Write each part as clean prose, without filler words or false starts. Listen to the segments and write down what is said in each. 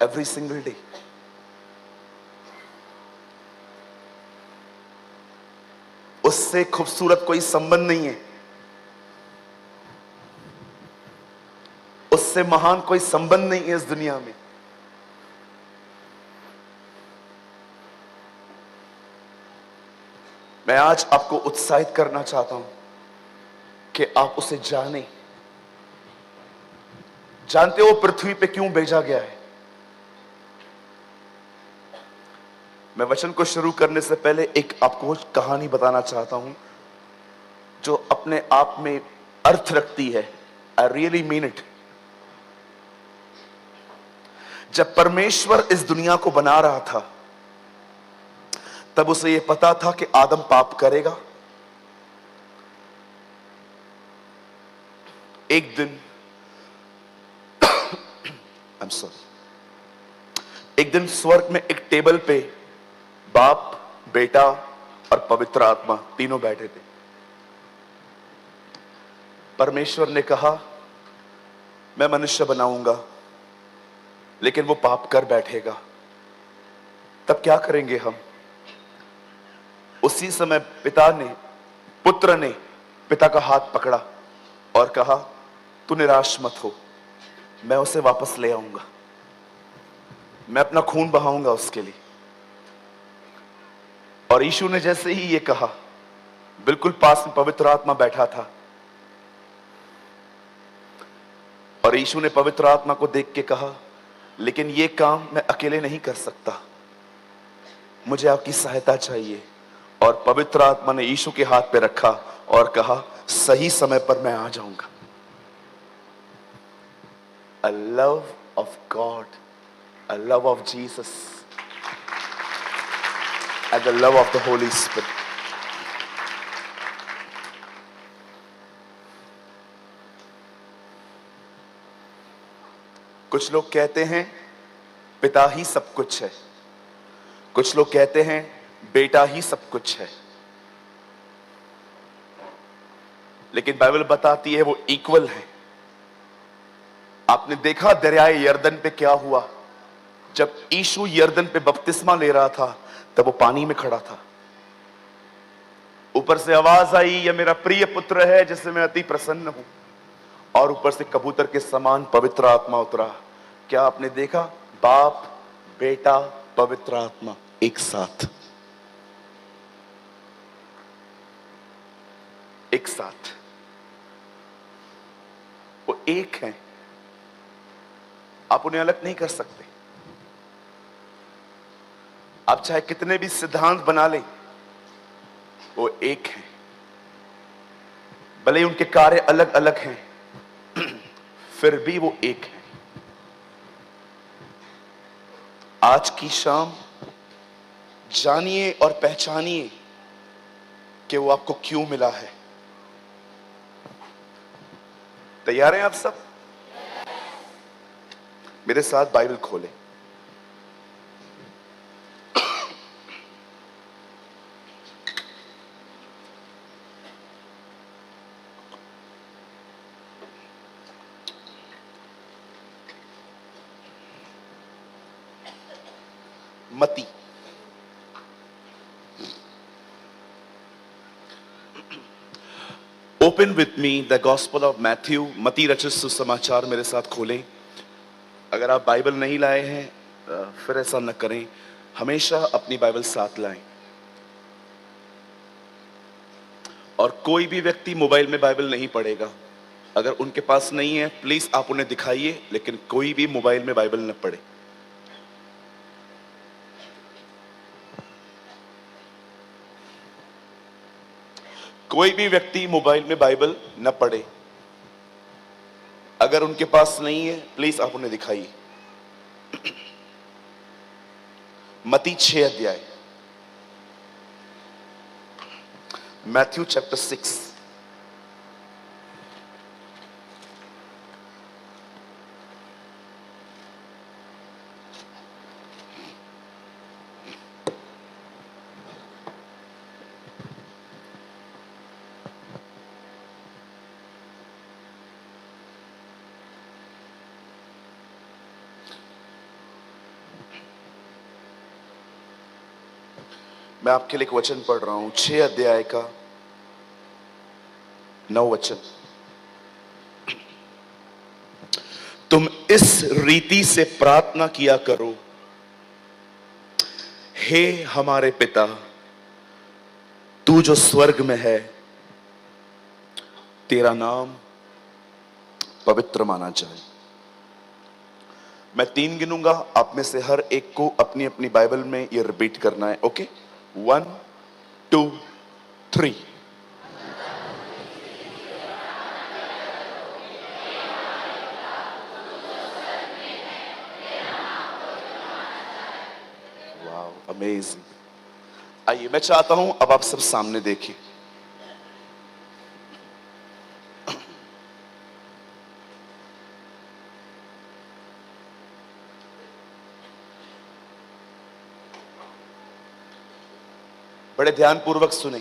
every single day. उससे खूबसूरत कोई संबंध नहीं है, उससे महान कोई संबंध नहीं है इस दुनिया में। मैं आज आपको उत्साहित करना चाहता हूं कि आप उसे जाने। जानते हो पृथ्वी पे क्यों भेजा गया है? मैं वचन को शुरू करने से पहले एक आपको कहानी बताना चाहता हूं जो अपने आप में अर्थ रखती है। I really mean it. जब परमेश्वर इस दुनिया को बना रहा था, तब उसे यह पता था कि आदम पाप करेगा। एक दिन I'm sorry, एक दिन स्वर्ग में एक टेबल पे बाप, बेटा और पवित्र आत्मा तीनों बैठे थे। परमेश्वर ने कहा, मैं मनुष्य बनाऊंगा, लेकिन वो पाप कर बैठेगा, तब क्या करेंगे हम? उसी समय पुत्र ने पिता का हाथ पकड़ा और कहा, तू निराश मत हो, मैं उसे वापस ले आऊंगा, मैं अपना खून बहाऊंगा उसके लिए। और यीशु ने जैसे ही ये कहा, बिल्कुल पास में पवित्र आत्मा बैठा था, और यीशु ने पवित्र आत्मा को देख के कहा, लेकिन ये काम मैं अकेले नहीं कर सकता, मुझे आपकी सहायता चाहिए। और पवित्र आत्मा ने यीशु के हाथ पे रखा और कहा, सही समय पर मैं आ जाऊंगा। A love of God, a love of Jesus, and the love of the Holy Spirit. कुछ लोग कहते हैं पिता ही सब कुछ है, कुछ लोग कहते हैं बेटा ही सब कुछ है, लेकिन बाइबल बताती है वो इक्वल है। आपने देखा दरियाए यरदन पे क्या हुआ? जब यीशु यरदन पे बपतिस्मा ले रहा था, तब वो पानी में खड़ा था। ऊपर से आवाज आई, यह मेरा प्रिय पुत्र है जिससे मैं अति प्रसन्न हूं। और ऊपर से कबूतर के समान पवित्र आत्मा उतरा। क्या आपने देखा? बाप, बेटा, पवित्र आत्मा एक साथ, एक साथ, वो एक है। आप उन्हें अलग नहीं कर सकते। आप चाहे कितने भी सिद्धांत बना लें, वो एक है। भले ही उनके कार्य अलग अलग हैं, फिर भी वो एक है। आज की शाम जानिए और पहचानिए कि वो आपको क्यों मिला है। तैयार हैं आप सब? मेरे साथ बाइबल खोलें। मती, open with me the gospel of Matthew. मती रचित सुसमाचार मेरे साथ खोलें। अगर आप बाइबल नहीं लाए हैं, फिर ऐसा न करें, हमेशा अपनी बाइबल साथ लाएं। और कोई भी व्यक्ति मोबाइल में बाइबल नहीं पढ़ेगा। अगर उनके पास नहीं है, प्लीज आप उन्हें दिखाइए, लेकिन कोई भी मोबाइल में बाइबल न पढ़े। कोई भी व्यक्ति मोबाइल में बाइबल न पढ़े। अगर उनके पास नहीं है, प्लीज आप उन्हें दिखाइए। मती 6 अध्याय, मैथ्यू चैप्टर 6। मैं आपके लिए एक वचन पढ़ रहा हूं, 6 अध्याय का 9 वचन। तुम इस रीति से प्रार्थना किया करो, हे हमारे पिता, तू जो स्वर्ग में है, तेरा नाम पवित्र माना जाए। मैं 3 गिनूंगा, आप में से हर एक को अपनी अपनी बाइबल में ये रिपीट करना है। ओके, 1 2 3। Wow, amazing. आइए, मैं चाहता हूं अब आप सब सामने देखिए। बड़े ध्यानपूर्वक सुने।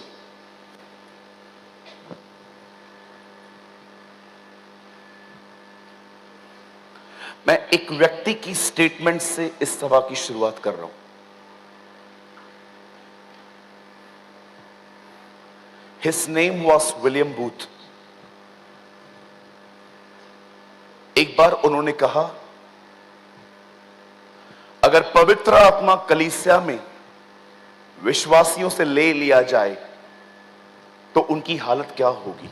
मैं एक व्यक्ति की स्टेटमेंट से इस सभा की शुरुआत कर रहा हूं। His name was William booth. एक बार उन्होंने कहा, अगर पवित्र आत्मा कलीसिया में विश्वासियों से ले लिया जाए तो उनकी हालत क्या होगी।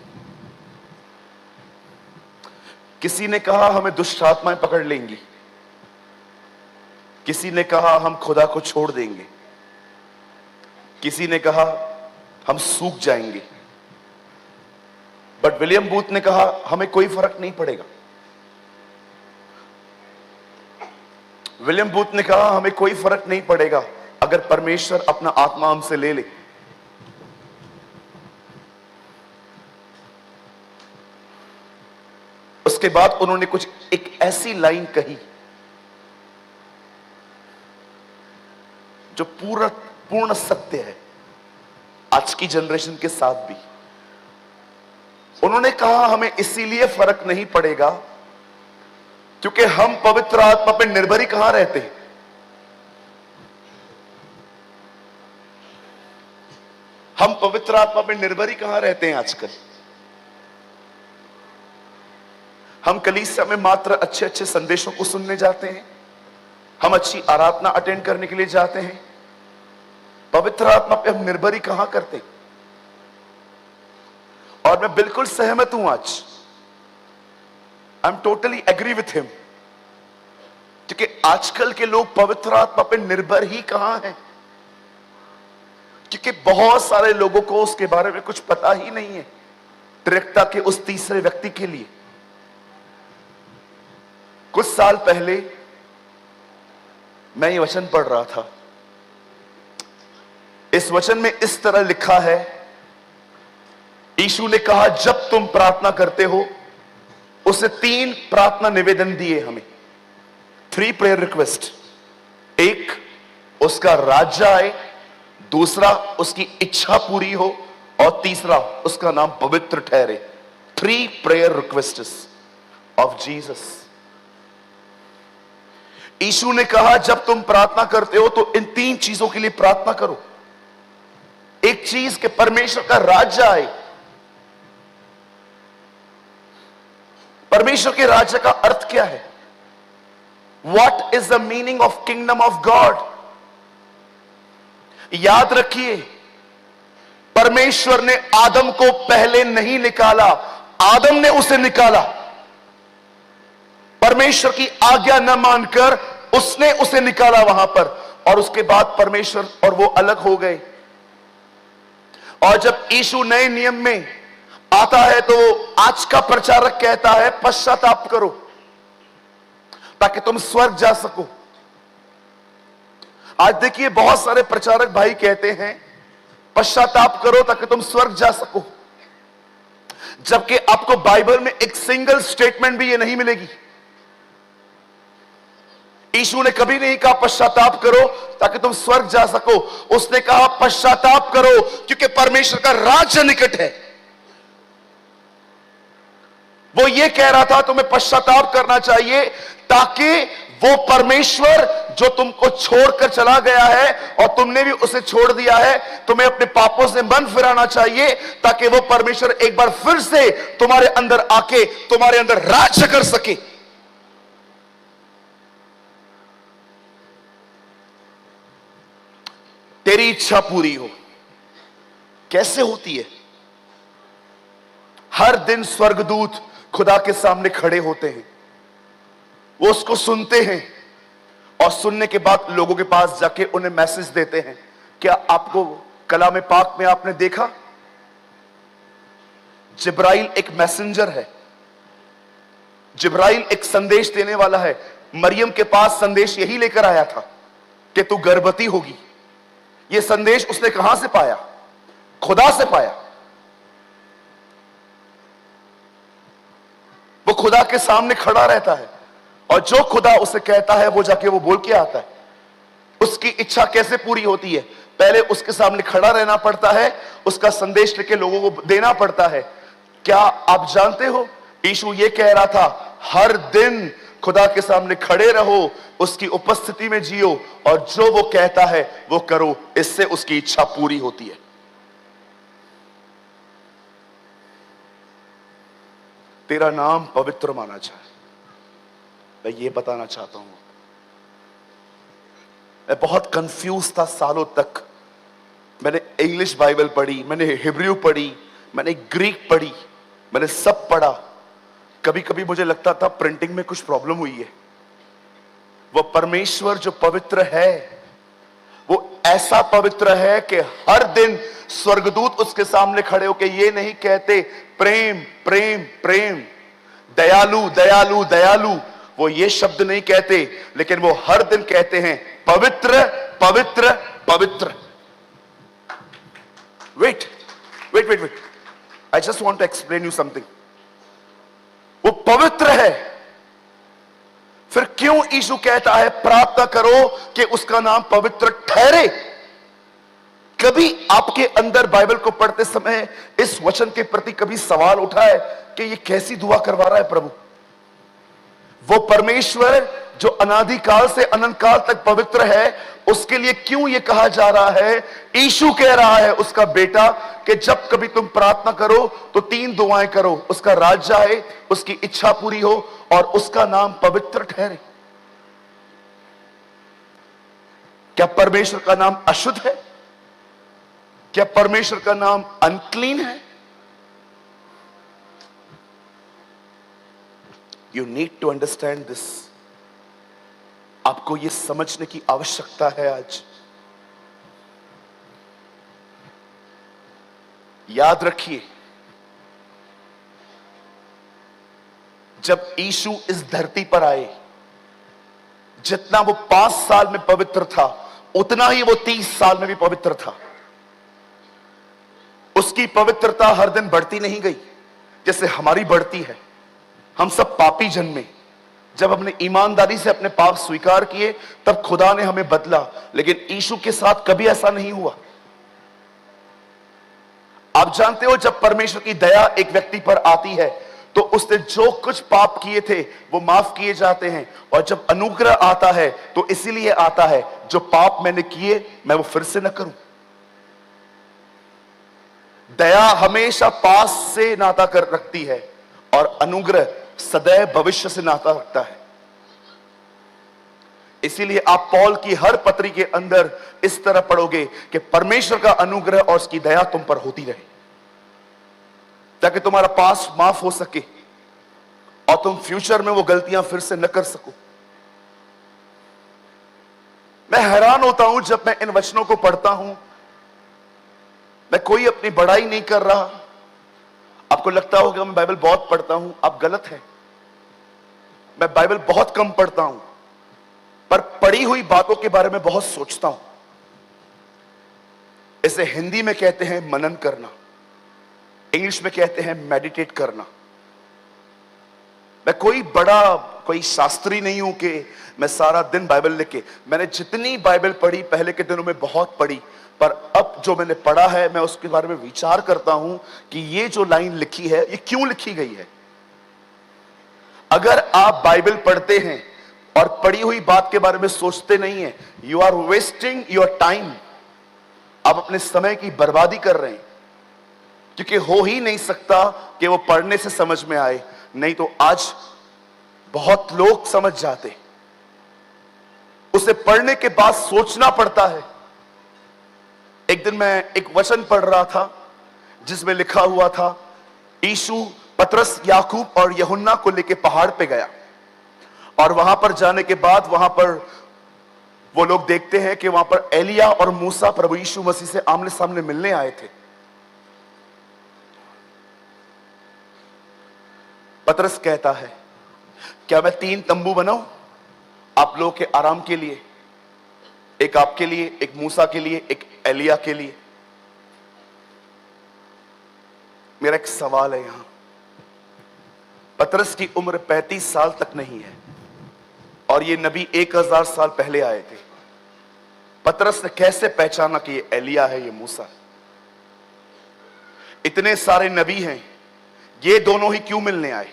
किसी ने कहा हमें दुष्ट आत्माएं पकड़ लेंगी, किसी ने कहा हम खुदा को छोड़ देंगे, किसी ने कहा हम सूख जाएंगे। बट विलियम बूथ ने कहा हमें कोई फर्क नहीं पड़ेगा। विलियम बूथ ने कहा हमें कोई फर्क नहीं पड़ेगा अगर परमेश्वर अपना आत्मा हमसे ले ले। उसके बाद उन्होंने कुछ एक ऐसी लाइन कही जो पूर्ण सत्य है आज की जनरेशन के साथ भी। उन्होंने कहा हमें इसीलिए फर्क नहीं पड़ेगा क्योंकि हम पवित्र आत्मा पर निर्भर ही कहां रहते हैं। हम पवित्र आत्मा पर निर्भर ही कहां रहते हैं आजकल। हम कलीसिया में मात्र अच्छे अच्छे संदेशों को सुनने जाते हैं, हम अच्छी आराधना अटेंड करने के लिए जाते हैं, पवित्र आत्मा पे हम निर्भर ही कहां करते हैं। और मैं बिल्कुल सहमत हूं आज, I am totally agree with him, क्योंकि आजकल के लोग पवित्र आत्मा पे निर्भर ही कहां हैं, क्योंकि बहुत सारे लोगों को उसके बारे में कुछ पता ही नहीं है। त्रिकता के उस तीसरे व्यक्ति के लिए कुछ साल पहले मैं ये वचन पढ़ रहा था। इस वचन में इस तरह लिखा है, यीशु ने कहा जब तुम प्रार्थना करते हो, उसे 3 प्रार्थना निवेदन दिए हमें, 3 प्रेयर रिक्वेस्ट। एक, उसका राज्य आए, दूसरा उसकी इच्छा पूरी हो, और तीसरा उसका नाम पवित्र ठहरे। 3 प्रेयर रिक्वेस्ट्स ऑफ जीसस। यीशु ने कहा जब तुम प्रार्थना करते हो तो इन 3 चीजों के लिए प्रार्थना करो। एक चीज कि परमेश्वर का राज्य आए। परमेश्वर के राज्य का अर्थ क्या है? What is the meaning of kingdom of God? याद रखिए, परमेश्वर ने आदम को पहले नहीं निकाला, आदम ने उसे निकाला। परमेश्वर की आज्ञा न मानकर उसने उसे निकाला वहां पर, और उसके बाद परमेश्वर और वो अलग हो गए। और जब यीशु नए नियम में आता है तो आज का प्रचारक कहता है पश्चाताप करो ताकि तुम स्वर्ग जा सको। आज देखिए बहुत सारे प्रचारक भाई कहते हैं पश्चाताप करो ताकि तुम स्वर्ग जा सको, जबकि आपको बाइबल में एक सिंगल स्टेटमेंट भी ये नहीं मिलेगी। यीशु ने कभी नहीं कहा पश्चाताप करो ताकि तुम स्वर्ग जा सको। उसने कहा पश्चाताप करो क्योंकि परमेश्वर का राज्य निकट है। वो ये कह रहा था तुम्हें पश्चाताप करना चाहिए ताकि वो परमेश्वर जो तुमको छोड़कर चला गया है और तुमने भी उसे छोड़ दिया है, तुम्हें अपने पापों से मन फिराना चाहिए ताकि वो परमेश्वर एक बार फिर से तुम्हारे अंदर आके तुम्हारे अंदर राज्य कर सके। तेरी इच्छा पूरी हो। कैसे होती है? हर दिन स्वर्गदूत खुदा के सामने खड़े होते हैं, वो उसको सुनते हैं और सुनने के बाद लोगों के पास जाके उन्हें मैसेज देते हैं। क्या आपको कलाम पाक में आपने देखा, जिब्राइल एक मैसेंजर है, जिब्राइल एक संदेश देने वाला है। मरियम के पास संदेश यही लेकर आया था कि तू गर्भवती होगी। यह संदेश उसने कहां से पाया? खुदा से पाया। वो खुदा के सामने खड़ा रहता है और जो खुदा उसे कहता है वो जाके वो बोल के आता है। उसकी इच्छा कैसे पूरी होती है? पहले उसके सामने खड़ा रहना पड़ता है, उसका संदेश लेके लोगों को देना पड़ता है। क्या आप जानते हो, यीशु ये कह रहा था, हर दिन खुदा के सामने खड़े रहो, उसकी उपस्थिति में जियो और जो वो कहता है वो करो, इससे उसकी इच्छा पूरी होती है। तेरा नाम पवित्र माना जाए। मैं ये बताना चाहता हूं, मैं बहुत कंफ्यूज था सालों तक। मैंने इंग्लिश बाइबल पढ़ी, मैंने हिब्रू पढ़ी, मैंने ग्रीक पढ़ी, मैंने सब पढ़ा। कभी कभी मुझे लगता था प्रिंटिंग में कुछ प्रॉब्लम हुई है। वो परमेश्वर जो पवित्र है वो ऐसा पवित्र है कि हर दिन स्वर्गदूत उसके सामने खड़े होकर ये नहीं कहते प्रेम प्रेम प्रेम, दयालु दयालु दयालु, वो ये शब्द नहीं कहते, लेकिन वो हर दिन कहते हैं पवित्र पवित्र पवित्र। Wait wait wait wait, I just want to explain you something. वो पवित्र है, फिर क्यों यीशु कहता है प्रार्थना करो कि उसका नाम पवित्र ठहरे? कभी आपके अंदर बाइबल को पढ़ते समय इस वचन के प्रति कभी सवाल उठा है कि ये कैसी दुआ करवा रहा है प्रभु? वो परमेश्वर जो अनादिकाल से अनंत काल तक पवित्र है, उसके लिए क्यों ये कहा जा रहा है? यीशु कह रहा है उसका बेटा कि जब कभी तुम प्रार्थना करो तो 3 दुआएं करो, उसका राज्य आए, उसकी इच्छा पूरी हो और उसका नाम पवित्र ठहरे। क्या परमेश्वर का नाम अशुद्ध है? क्या परमेश्वर का नाम अनक्लीन है? You need to understand this. आपको यह समझने की आवश्यकता है आज। याद रखिए, जब यीशु इस धरती पर आए, जितना वो 5 साल में पवित्र था उतना ही वो 30 साल में भी पवित्र था। उसकी पवित्रता हर दिन बढ़ती नहीं गई जैसे हमारी बढ़ती है। हम सब पापी जन्मे, जब हमने ईमानदारी से अपने पाप स्वीकार किए तब खुदा ने हमें बदला, लेकिन यीशु के साथ कभी ऐसा नहीं हुआ। आप जानते हो, जब परमेश्वर की दया एक व्यक्ति पर आती है तो उसने जो कुछ पाप किए थे वो माफ किए जाते हैं, और जब अनुग्रह आता है तो इसीलिए आता है जो पाप मैंने किए मैं वो फिर से न करूं। दया हमेशा पास से नाता कर रखती है और अनुग्रह सदैव भविष्य से नाता रखता है। इसीलिए आप पौल की हर पत्री के अंदर इस तरह पढ़ोगे कि परमेश्वर का अनुग्रह और उसकी दया तुम पर होती रहे, ताकि तुम्हारा पास माफ हो सके और तुम फ्यूचर में वो गलतियां फिर से न कर सको। मैं हैरान होता हूं जब मैं इन वचनों को पढ़ता हूं। मैं कोई अपनी बड़ाई नहीं कर रहा। आपको लगता होगा मैं बाइबल बहुत पढ़ता हूं, आप गलत है। मैं बाइबल बहुत कम पढ़ता हूं, पर पढ़ी हुई बातों के बारे में बहुत सोचता हूं। इसे हिंदी में कहते हैं मनन करना, इंग्लिश में कहते हैं मेडिटेट करना। मैं कोई शास्त्री नहीं हूं कि मैं सारा दिन बाइबल लेके, मैंने जितनी बाइबल पढ़ी पहले के दिनों में बहुत पढ़ी, पर अब जो मैंने पढ़ा है मैं उसके बारे में विचार करता हूं कि ये जो लाइन लिखी है ये क्यों लिखी गई है। अगर आप बाइबल पढ़ते हैं और पड़ी हुई बात के बारे में सोचते नहीं है। You are wasting your time. आप अपने समय की बर्बादी कर रहे हैं, क्योंकि हो ही नहीं सकता कि वो पढ़ने से समझ में आए। नहीं तो आज बहुत लोग समझ जाते, उसे पढ़ने के बाद सोचना पड़ता है। एक दिन मैं एक वचन पढ़ रहा था जिसमें लिखा हुआ था, यीशु पतरस, याकूब और यूहन्ना को लेकर पहाड़ पे गया, और वहां पर जाने के बाद वहां पर वो लोग देखते हैं कि वहां पर एलिया और मूसा प्रभु यीशु मसीह से आमने सामने मिलने आए थे। पतरस कहता है, क्या मैं 3 तंबू बनाऊं आप लोगों के आराम के लिए? एक आपके लिए, एक मूसा के लिए, एक एलिया के लिए। मेरा एक सवाल है यहां, पतरस की उम्र 35 साल तक नहीं है और ये नबी 1000 साल पहले आए थे। पतरस ने कैसे पहचाना कि ये एलिया है, ये मूसा है? इतने सारे नबी हैं, ये दोनों ही क्यों मिलने आए?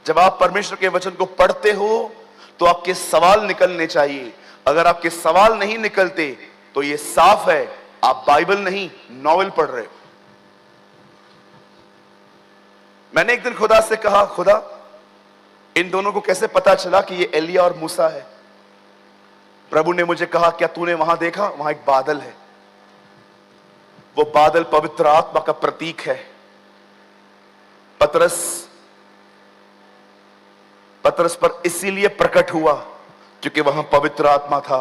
जब आप परमेश्वर के वचन को पढ़ते हो तो आपके सवाल निकलने चाहिए। अगर आपके सवाल नहीं निकलते तो यह साफ है आप बाइबल नहीं नॉवेल पढ़ रहे हो। मैंने एक दिन खुदा से कहा, खुदा इन दोनों को कैसे पता चला कि ये एलिया और मूसा है? प्रभु ने मुझे कहा, क्या तूने वहां देखा? वहां एक बादल है, वो बादल पवित्र आत्मा का प्रतीक है। पतरस पर इसीलिए प्रकट हुआ क्योंकि वहां पवित्र आत्मा था।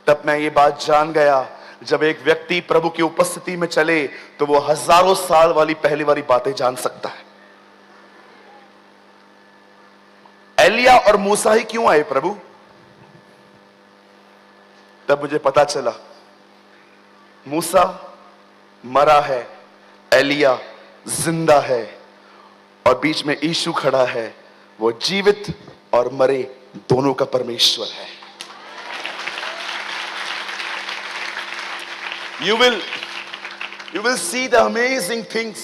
तब मैं ये बात जान गया, जब एक व्यक्ति प्रभु की उपस्थिति में चले तो वो हजारों साल वाली पहली वाली बातें जान सकता है। एलिया और मूसा ही क्यों आए प्रभु? तब मुझे पता चला, मूसा मरा है, एलिया जिंदा है, और बीच में यीशु खड़ा है। वो जीवित और मरे दोनों का परमेश्वर है। You will see the amazing things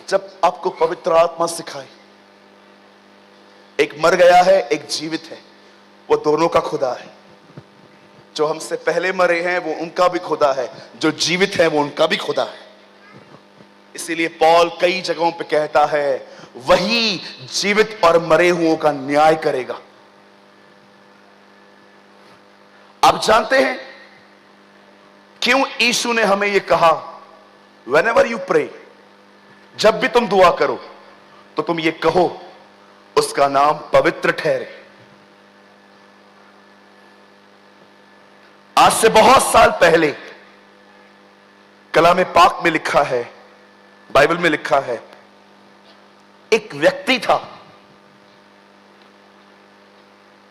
जब आपको पवित्र आत्मा सिखाए। एक मर गया है, एक जीवित है, वो दोनों का खुदा है। जो हमसे पहले मरे हैं वो उनका भी खुदा है, जो जीवित है वो उनका भी खुदा है। इसीलिए पौल कई जगहों पे कहता है, वही जीवित और मरे हुओं का न्याय करेगा। आप जानते हैं क्यों यीशु ने हमें यह कहा, Whenever you pray, जब भी तुम दुआ करो तो तुम ये कहो, उसका नाम पवित्र ठहरे। आज से बहुत साल पहले कलाम पाक में लिखा है, बाइबल में लिखा है, एक व्यक्ति था,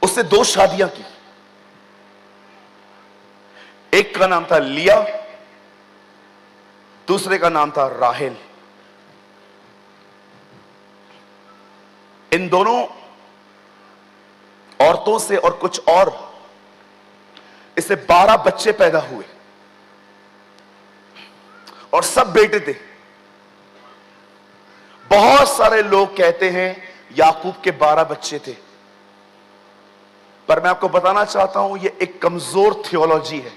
उसने 2 शादियां की। एक का नाम था लिया, दूसरे का नाम था राहेल। इन दोनों औरतों से और कुछ और इससे 12 बच्चे पैदा हुए और सब बेटे थे। बहुत सारे लोग कहते हैं याकूब के 12 बच्चे थे, पर मैं आपको बताना चाहता हूं यह एक कमजोर थियोलॉजी है।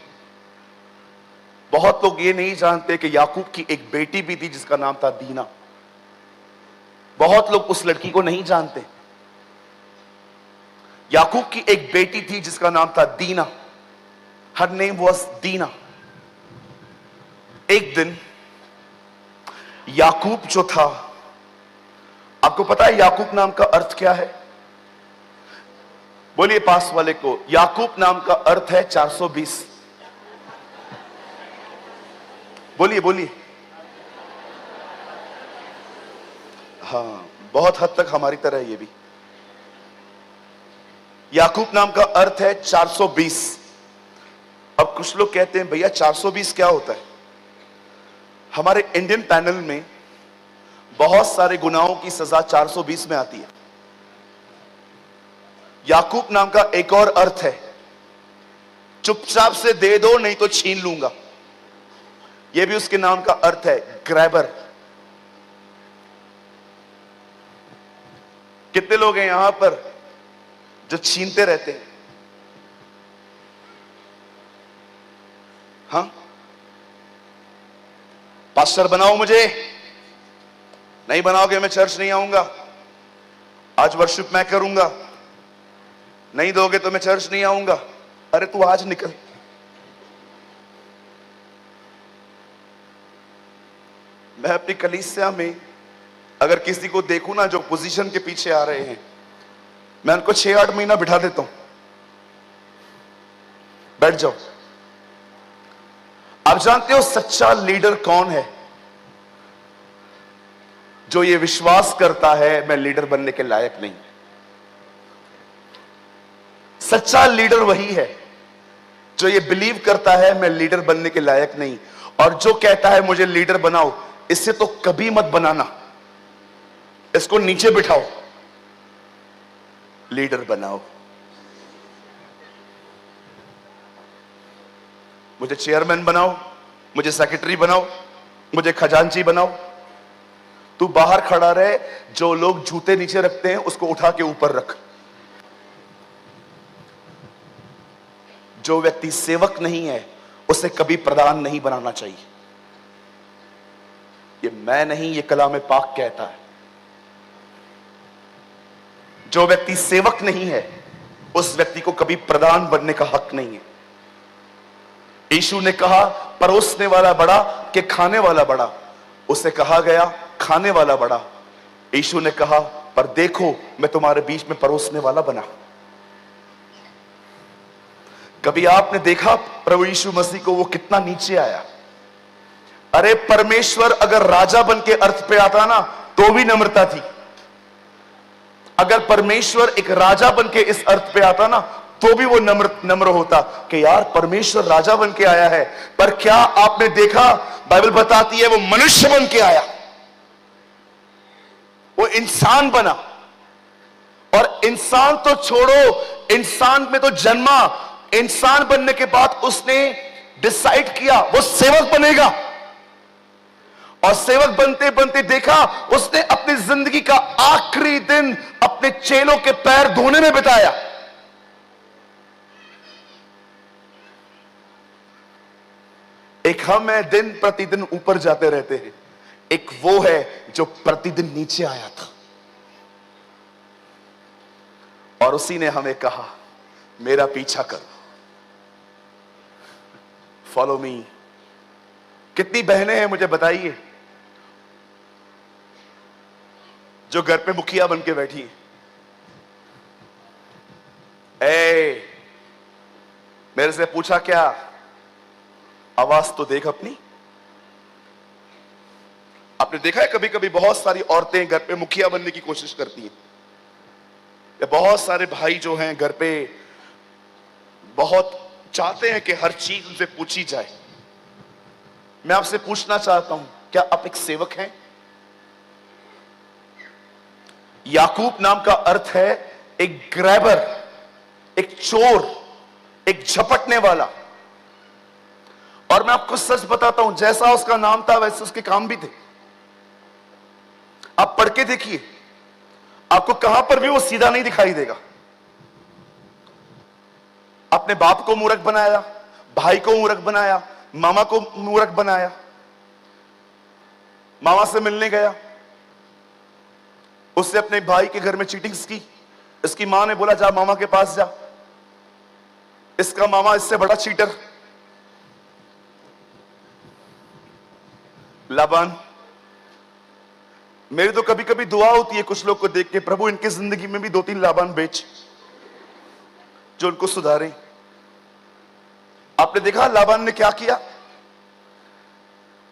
बहुत लोग ये नहीं जानते कि याकूब की एक बेटी भी थी जिसका नाम था दीना। बहुत लोग उस लड़की को नहीं जानते। याकूब की एक बेटी थी जिसका नाम था दीना। हर नेम वाज दीना। एक दिन याकूब जो था, आपको पता है याकूब नाम का अर्थ क्या है? बोलिए पास वाले को, याकूब नाम का अर्थ है 420। बोलिए बोलिए। हाँ, बहुत हद तक हमारी तरह ये भी। याकूब नाम का अर्थ है 420। अब कुछ लोग कहते हैं भैया 420 क्या होता है? हमारे इंडियन पैनल में बहुत सारे गुनाहों की सजा 420 में आती है। याकूब नाम का एक और अर्थ है, चुपचाप से दे दो नहीं तो छीन लूंगा। यह भी उसके नाम का अर्थ है, ग्रैबर। कितने लोग हैं यहां पर जो छीनते रहते हैं। हाँ, पास्टर बनाओ मुझे, नहीं बनाओगे मैं चर्च नहीं आऊंगा, आज वर्शिप मैं करूंगा, नहीं दोगे तो मैं चर्च नहीं आऊंगा। अरे तू आज निकल। मैं अपनी कलीसिया में अगर किसी को देखूं ना जो पोजीशन के पीछे आ रहे हैं, मैं उनको 6-8 महीना बिठा देता हूं, बैठ जाओ। आप जानते हो सच्चा लीडर कौन है? जो ये विश्वास करता है मैं लीडर बनने के लायक नहीं। सच्चा लीडर वही है जो ये बिलीव करता है मैं लीडर बनने के लायक नहीं, और जो कहता है मुझे लीडर बनाओ, इससे तो कभी मत बनाना, इसको नीचे बिठाओ, लीडर बनाओ। मुझे चेयरमैन बनाओ, मुझे सेक्रेटरी बनाओ, मुझे खजांची बनाओ। तू बाहर खड़ा रहे, जो लोग जूते नीचे रखते हैं उसको उठा के ऊपर रख। जो व्यक्ति सेवक नहीं है उसे कभी प्रधान नहीं बनाना चाहिए। ये मैं नहीं, ये कलाम पाक कहता है। जो व्यक्ति सेवक नहीं है उस व्यक्ति को कभी प्रधान बनने का हक नहीं है। यीशु ने कहा परोसने वाला बड़ा कि खाने वाला बड़ा? उसे कहा गया खाने वाला बड़ा। यीशु ने कहा पर देखो मैं तुम्हारे बीच में परोसने वाला बना। कभी आपने देखा प्रभु यीशु मसीह को वो कितना नीचे आया? अरे परमेश्वर अगर राजा बन के अर्थ पे आता ना तो भी नम्रता थी। अगर परमेश्वर एक राजा बन के इस अर्थ पे आता ना तो भी वो नम्र होता कि यार परमेश्वर राजा बन के आया है। पर क्या आपने देखा, बाइबल बताती है वो मनुष्य बन के आया, वो इंसान बना। और इंसान तो छोड़ो, इंसान में तो जन्मा, इंसान बनने के बाद उसने डिसाइड किया वो सेवक बनेगा। और सेवक बनते बनते देखा उसने अपनी जिंदगी का आखिरी दिन अपने चेलों के पैर धोने में बिताया। एक हम है दिन प्रतिदिन ऊपर जाते रहते हैं, एक वो है जो प्रतिदिन नीचे आया था। और उसी ने हमें कहा मेरा पीछा करो, फॉलो मी। कितनी बहनें हैं मुझे बताइए जो घर पे मुखिया बन के बैठी है? मेरे से पूछा क्या? आवाज तो देख अपनी। आपने देखा है कभी कभी बहुत सारी औरतें घर पे मुखिया बनने की कोशिश करती हैं, या बहुत सारे भाई जो हैं घर पे बहुत चाहते हैं कि हर चीज उनसे पूछी जाए। मैं आपसे पूछना चाहता हूं, क्या आप एक सेवक हैं? याकूब नाम का अर्थ है एक ग्रैबर, एक चोर, एक झपटने वाला। और मैं आपको सच बताता हूं, जैसा उसका नाम था वैसे उसके काम भी थे। आप पढ़ के देखिए, आपको कहां पर भी वो सीधा नहीं दिखाई देगा। अपने बाप को मूर्ख बनाया, भाई को मूर्ख बनाया, मामा को मूर्ख बनाया। मामा से मिलने गया, उससे अपने भाई के घर में चीटिंग्स की। इसकी मां ने बोला जा मामा के पास जा। इसका मामा इससे बड़ा चीटर लाबान। मेरी तो कभी कभी दुआ होती है कुछ लोग को देख के, प्रभु इनकी जिंदगी में भी 2-3 लाबान बेच जो उनको सुधारे। आपने देखा लाबान ने क्या किया?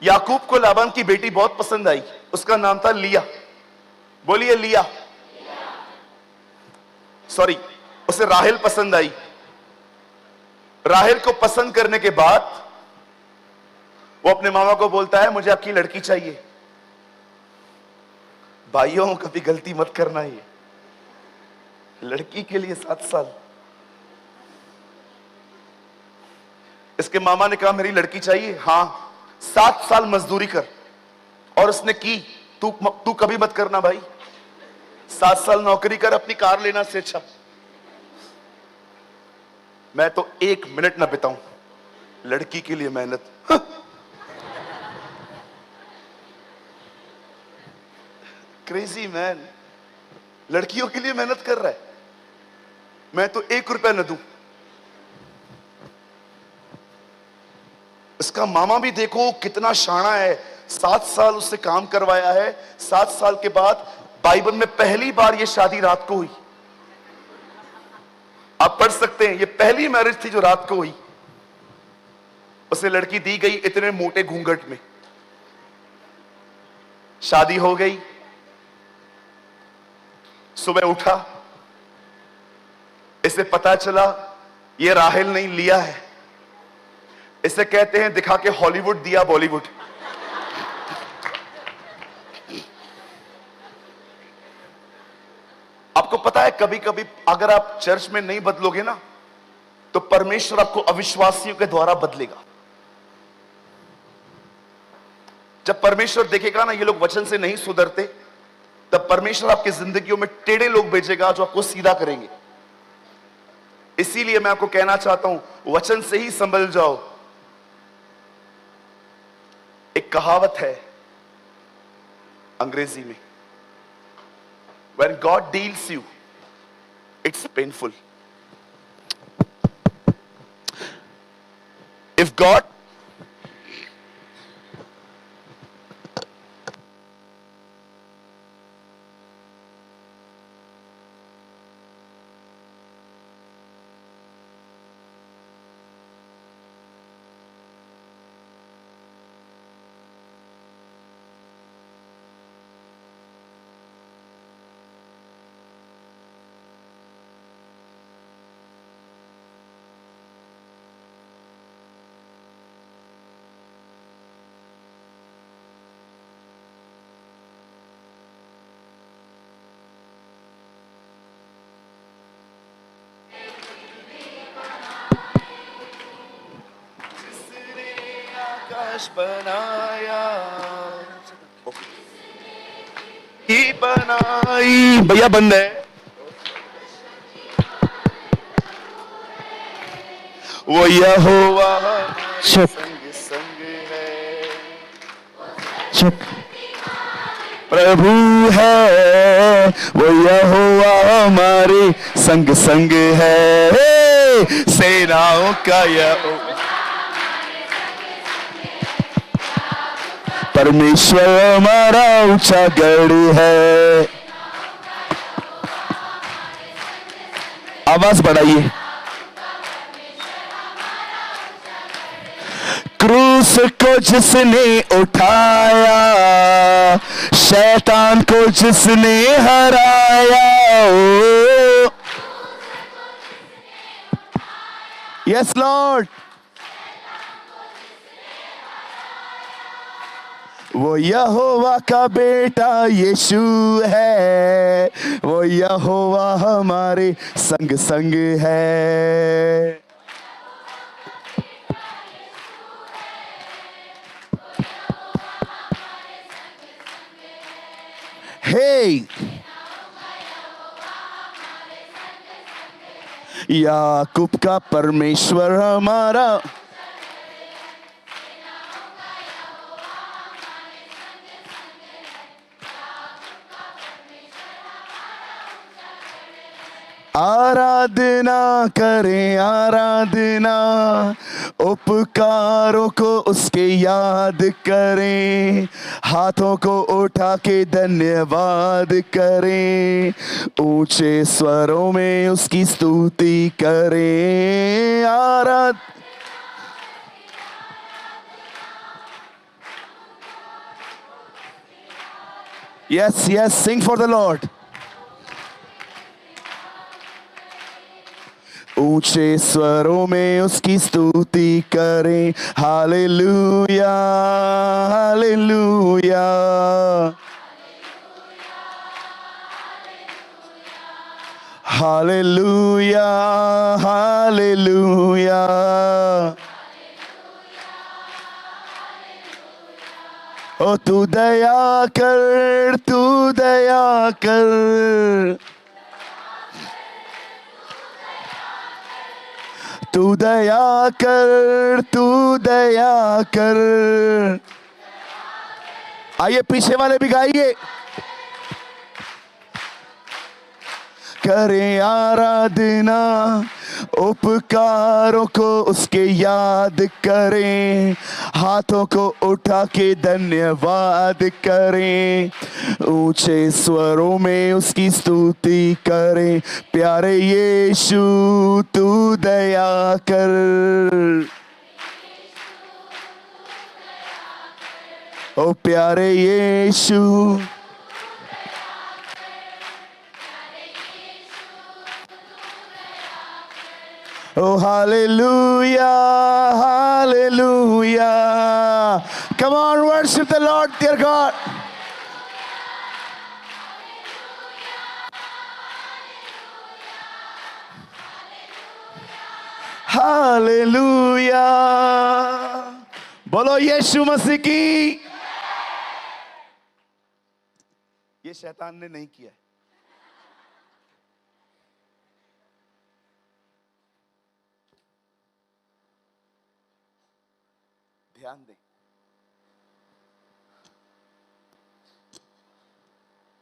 याकूब को लाबान की बेटी बहुत पसंद आई, उसका नाम था लिया। बोलिए लिया। सॉरी, उसे राहेल पसंद आई। राहेल को पसंद करने के बाद वो अपने मामा को बोलता है मुझे आपकी लड़की चाहिए। भाइयों कभी गलती मत करना, ये लड़की के लिए 7 साल। इसके मामा ने कहा मेरी लड़की चाहिए, हां 7 साल मजदूरी कर। और उसने की। तू कभी मत करना भाई, 7 साल नौकरी कर, अपनी कार लेना से अच्छा। मैं तो 1 मिनट ना बिताऊं लड़की के लिए मेहनत। क्रेजी मैन, लड़कियों के लिए मेहनत कर रहा है, मैं तो 1 रुपया न दूं। इसका मामा भी देखो कितना शाना है, 7 साल उससे काम करवाया है। 7 साल के बाद बाइबल में पहली बार ये शादी रात को हुई। आप पढ़ सकते हैं, ये पहली मैरिज थी जो रात को हुई। उसे लड़की दी गई इतने मोटे घूंघट में, शादी हो गई। सुबह उठा, इसे पता चला ये राहेल नहीं लिया है। इसे कहते हैं दिखा के हॉलीवुड दिया बॉलीवुड। आपको पता है कभी कभी अगर आप चर्च में नहीं बदलोगे ना, तो परमेश्वर आपको अविश्वासियों के द्वारा बदलेगा। जब परमेश्वर देखेगा ना ये लोग वचन से नहीं सुधरते, तब परमेश्वर आपकी जिंदगियों में टेढ़े लोग भेजेगा जो आपको सीधा करेंगे। इसीलिए मैं आपको कहना चाहता हूं, वचन से ही संभल जाओ। एक कहावत है अंग्रेजी में, When God deals you, it's painful. If God बनाया ही बनाई, भैया बंद है, वो यहोवा संग संग है, प्रभु है, वो यहोवा हमारे संग संग है, सेनाओं का यहोवा परमेश्वर हमारा ऊंचा गढ़ है। आवाज बढ़ाइए। क्रूस को जिसने उठाया, शैतान को जिसने हराया, यस लॉर्ड, वो यहोवा का बेटा यीशु है, वो यहोवा हमारे संग संग है। हे याकूब का परमेश्वर हमारा, आराधना करें आराधना, उपकारों को उसके याद करें, हाथों को उठा के धन्यवाद करें, ऊंचे स्वरों में उसकी स्तुति करें। Yes, yes, sing for the Lord. ऊंचे स्वरों में उसकी स्तुति करें। हालेलुया हालेलुया हालेलुया हालेलुया। ओ तू दया कर, तू दया कर, तू दया कर, तू दया कर। आइए पीछे वाले भी गाइए। करें आराधना, उपकारों को उसके याद करें, हाथों को उठा के धन्यवाद करें, ऊंचे स्वरों में उसकी स्तुति करें। प्यारे यीशु तू दया कर, ओ प्यारे यीशु। Oh, hallelujah, hallelujah. Come on, worship the Lord, dear God. Hallelujah. बोलो यीशु मसीह की। ये शैतान ने नहीं किया। ध्यान दें,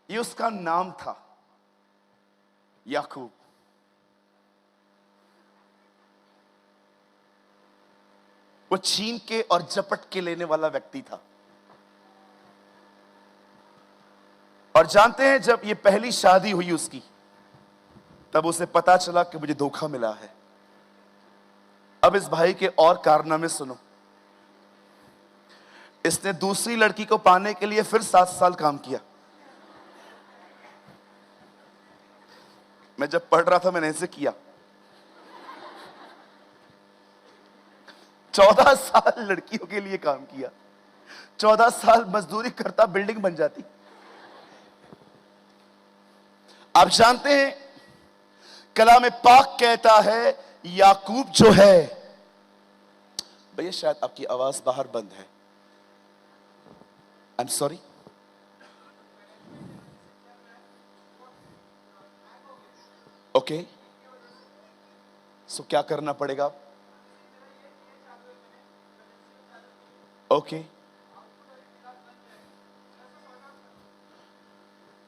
ये उसका नाम था, याकूब। वो छीन के और झपट के लेने वाला व्यक्ति था। और जानते हैं, जब ये पहली शादी हुई उसकी, तब उसे पता चला कि मुझे धोखा मिला है। अब इस भाई के और कारनामे सुनो। इसने दूसरी लड़की को पाने के लिए फिर 7 साल काम किया। मैं जब पढ़ रहा था मैंने ऐसे किया। 14 साल लड़कियों के लिए काम किया। 14 साल मजदूरी करता, बिल्डिंग बन जाती। आप जानते हैं, कलाम पाक कहता है, याकूब जो है, भैया शायद आपकी आवाज बाहर बंद है। I'm sorry. Okay. So क्या करना पड़ेगा? Okay.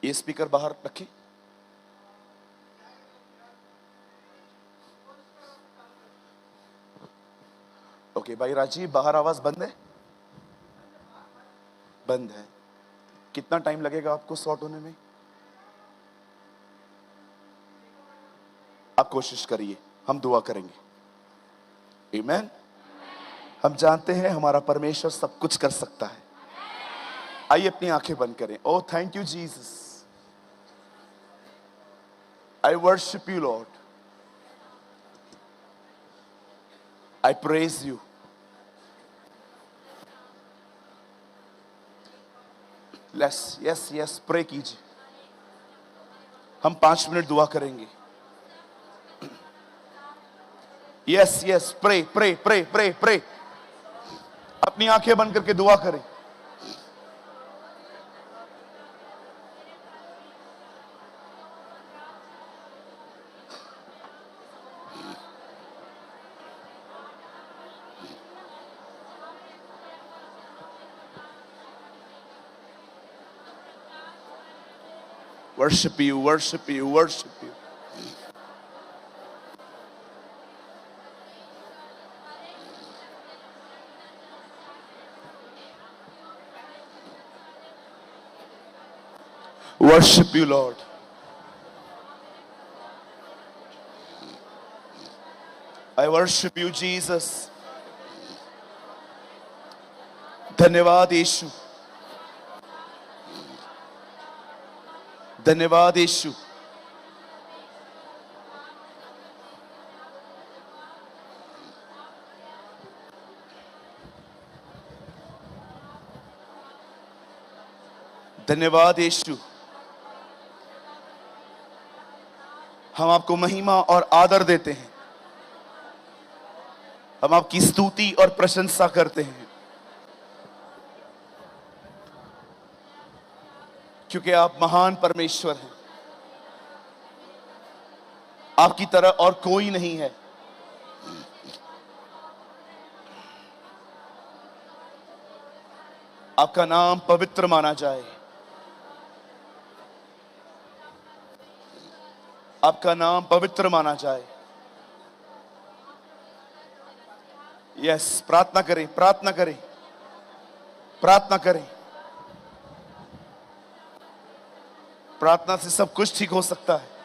ये स्पीकर बाहर रखें। ओके भाई राजीव, बाहर आवाज बंद है? बंद है। कितना टाइम लगेगा आपको सॉर्ट होने में? आप कोशिश करिए, हम दुआ करेंगे। आमीन। हम जानते हैं हमारा परमेश्वर सब कुछ कर सकता है। आइए अपनी आंखें बंद करें। Oh thank you Jesus, I worship you Lord, I praise you. Yes yes, pray कीजिए। हम 5 मिनट दुआ करेंगे। Yes yes, pray pray pray pray pray. अपनी आंखें बंद करके दुआ करें। Worship you, worship you, worship you. Worship you, Lord. I worship you, Jesus. धन्यवाद यीशु, धन्यवाद यीशु। धन्यवाद यीशु। हम आपको महिमा और आदर देते हैं। हम आपकी स्तुति और प्रशंसा करते हैं, क्योंकि आप महान परमेश्वर हैं। आपकी तरह और कोई नहीं है। आपका नाम पवित्र माना जाए, आपका नाम पवित्र माना जाए। यस, प्रार्थना करें, प्रार्थना करें, प्रार्थना करें। प्रार्थना से सब कुछ ठीक हो सकता है।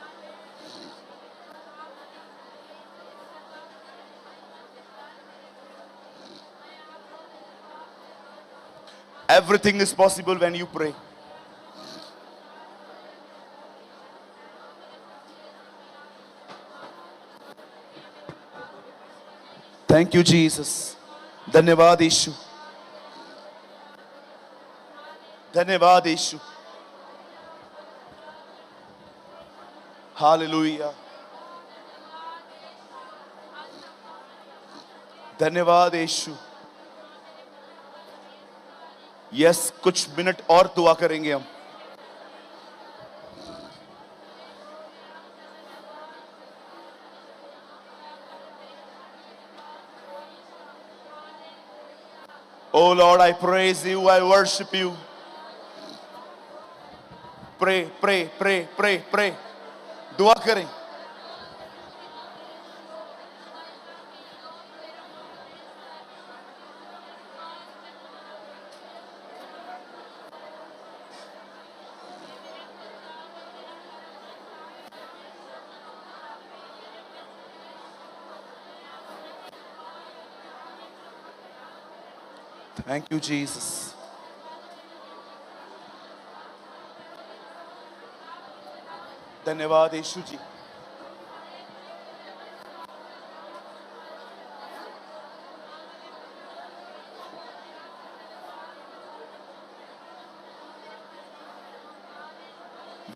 Everything is possible when you pray. Thank you, Jesus. धन्यवाद यीशु, धन्यवाद यीशु। हालेलुया, धन्यवाद यीशु। यस, कुछ मिनट और दुआ करेंगे हम। Oh Lord, I praise you, I worship you. Pray, pray, pray, pray, pray. दुआ करें। Thank you, Jesus. धन्यवाद यीशु जी।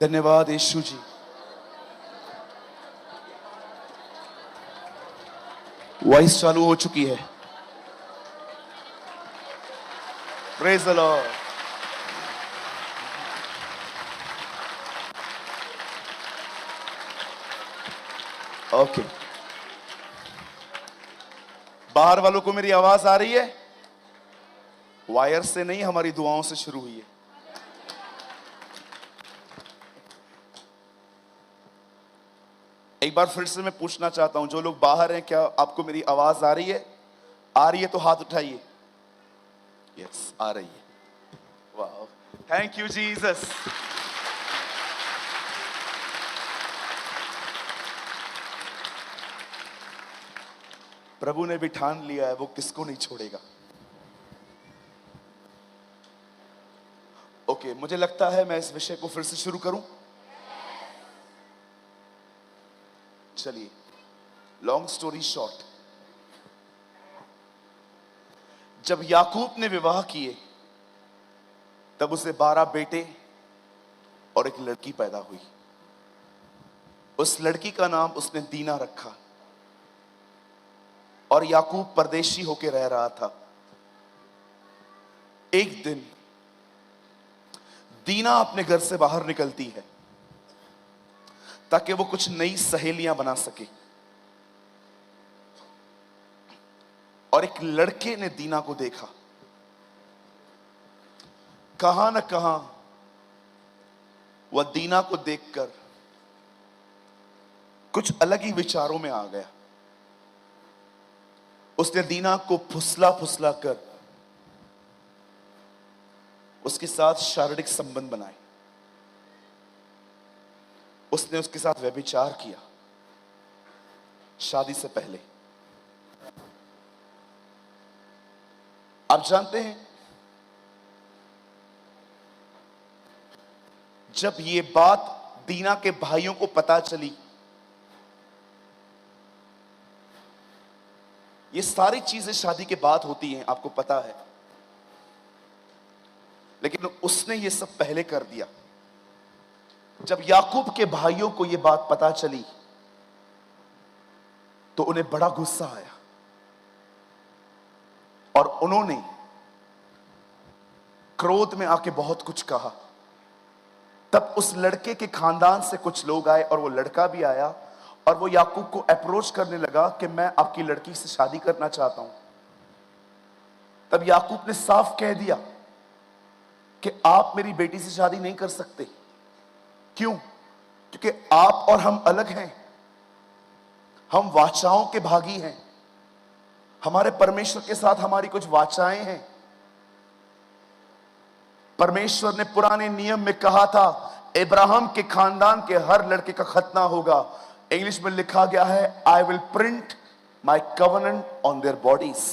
धन्यवाद यीशु जी। वॉइस चालू हो चुकी है। Praise the Lord. ओके, बाहर वालों को मेरी आवाज आ रही है? वायर से नहीं, हमारी दुआओं से शुरू हुई है। एक बार फिर से मैं पूछना चाहता हूं, जो लोग बाहर हैं, क्या आपको मेरी आवाज आ रही है? आ रही है तो हाथ उठाइए। यस, आ रही है। वाह, थैंक यू जीसस। प्रभु ने भी ठान लिया है, वो किसको नहीं छोड़ेगा। ओके, मुझे लगता है मैं इस विषय को फिर से शुरू करूं। चलिए, लॉन्ग स्टोरी शॉर्ट, जब याकूब ने विवाह किए तब उसे 12 बेटे और एक लड़की पैदा हुई। उस लड़की का नाम उसने दीना रखा और याकूब परदेशी होकर रह रहा था। एक दिन दीना अपने घर से बाहर निकलती है ताकि वो कुछ नई सहेलियां बना सके, और एक लड़के ने दीना को देखा। कहां न कहां वह दीना को देखकर कुछ अलग ही विचारों में आ गया। उसने दीना को फुसला फुसला कर उसके साथ शारीरिक संबंध बनाए। उसने उसके साथ व्यभिचार किया शादी से पहले। आप जानते हैं, जब ये बात दीना के भाइयों को पता चली, ये सारी चीजें शादी के बाद होती हैं, आपको पता है, लेकिन उसने ये सब पहले कर दिया। जब याकूब के भाइयों को ये बात पता चली तो उन्हें बड़ा गुस्सा आया और उन्होंने क्रोध में आके बहुत कुछ कहा। तब उस लड़के के खानदान से कुछ लोग आए और वो लड़का भी आया और वो याकूब को अप्रोच करने लगा कि मैं आपकी लड़की से शादी करना चाहता हूं। तब याकूब ने साफ कह दिया कि आप मेरी बेटी से शादी नहीं कर सकते। क्यों? क्योंकि आप और हम अलग हैं। हम वाचाओं के भागी हैं। हमारे परमेश्वर के साथ हमारी कुछ वाचाएं हैं। परमेश्वर ने पुराने नियम में कहा था इब्राहिम के खानदान के हर लड़के का खतना होगा। इंग्लिश में लिखा गया है, I will print my covenant on their bodies.